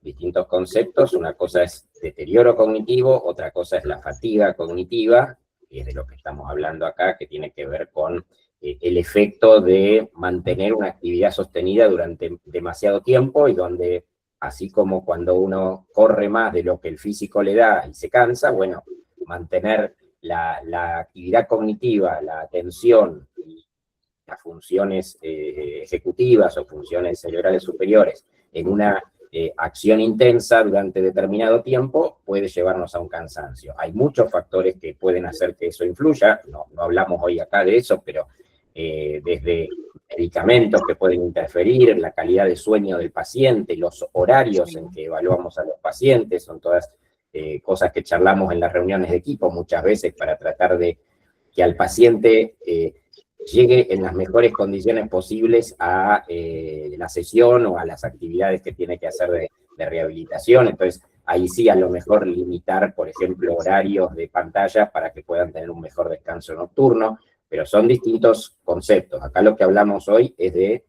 conceptos. Una cosa es deterioro cognitivo, otra cosa es la fatiga cognitiva, que es de lo que estamos hablando acá, que tiene que ver con el efecto de mantener una actividad sostenida durante demasiado tiempo y donde, así como cuando uno corre más de lo que el físico le da y se cansa, bueno, mantener la actividad cognitiva, la atención y las funciones ejecutivas o funciones cerebrales superiores en una acción intensa durante determinado tiempo puede llevarnos a un cansancio. Hay muchos factores que pueden hacer que eso influya, no hablamos hoy acá de eso, pero desde medicamentos que pueden interferir, la calidad de sueño del paciente, los horarios en que evaluamos a los pacientes, son todas cosas que charlamos en las reuniones de equipo muchas veces para tratar de que al paciente llegue en las mejores condiciones posibles a la sesión o a las actividades que tiene que hacer de rehabilitación. Entonces, ahí sí a lo mejor limitar, por ejemplo, horarios de pantalla para que puedan tener un mejor descanso nocturno, pero son distintos conceptos. Acá lo que hablamos hoy es de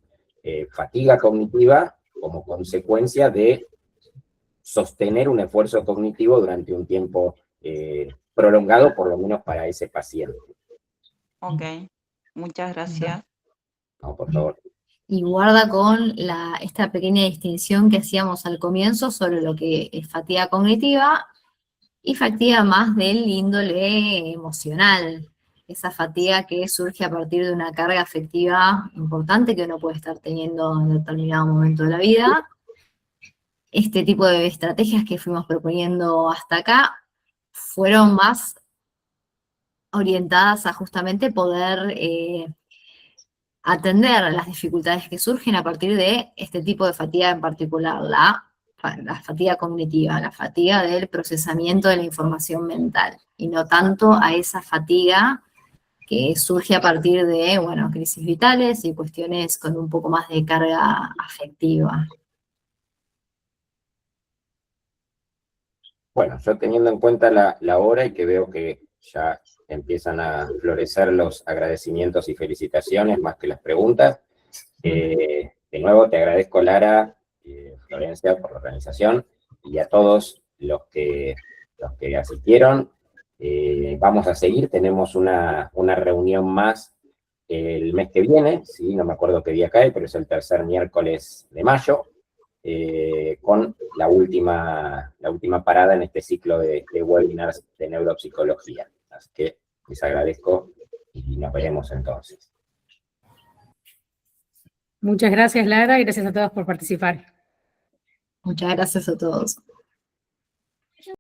fatiga cognitiva como consecuencia de sostener un esfuerzo cognitivo durante un tiempo prolongado, por lo menos para ese paciente. Ok, muchas gracias. No, por favor. Y guarda con esta pequeña distinción que hacíamos al comienzo sobre lo que es fatiga cognitiva y fatiga más del índole emocional. Esa fatiga que surge a partir de una carga afectiva importante que uno puede estar teniendo en determinado momento de la vida. Este tipo de estrategias que fuimos proponiendo hasta acá fueron más orientadas a justamente poder atender las dificultades que surgen a partir de este tipo de fatiga en particular, la fatiga cognitiva, la fatiga del procesamiento de la información mental, y no tanto a esa fatiga que surge a partir de, bueno, crisis vitales y cuestiones con un poco más de carga afectiva. Bueno, yo teniendo en cuenta la hora y que veo que ya empiezan a florecer los agradecimientos y felicitaciones más que las preguntas, de nuevo te agradezco, Lara, Florencia, por la organización y a todos los que asistieron. Vamos a seguir, tenemos una reunión más el mes que viene, ¿sí? No me acuerdo qué día cae, pero es el tercer miércoles de mayo, con la última parada en este ciclo de webinars de neuropsicología. Así que les agradezco y nos veremos entonces. Muchas gracias, Lara, y gracias a todos por participar. Muchas gracias a todos.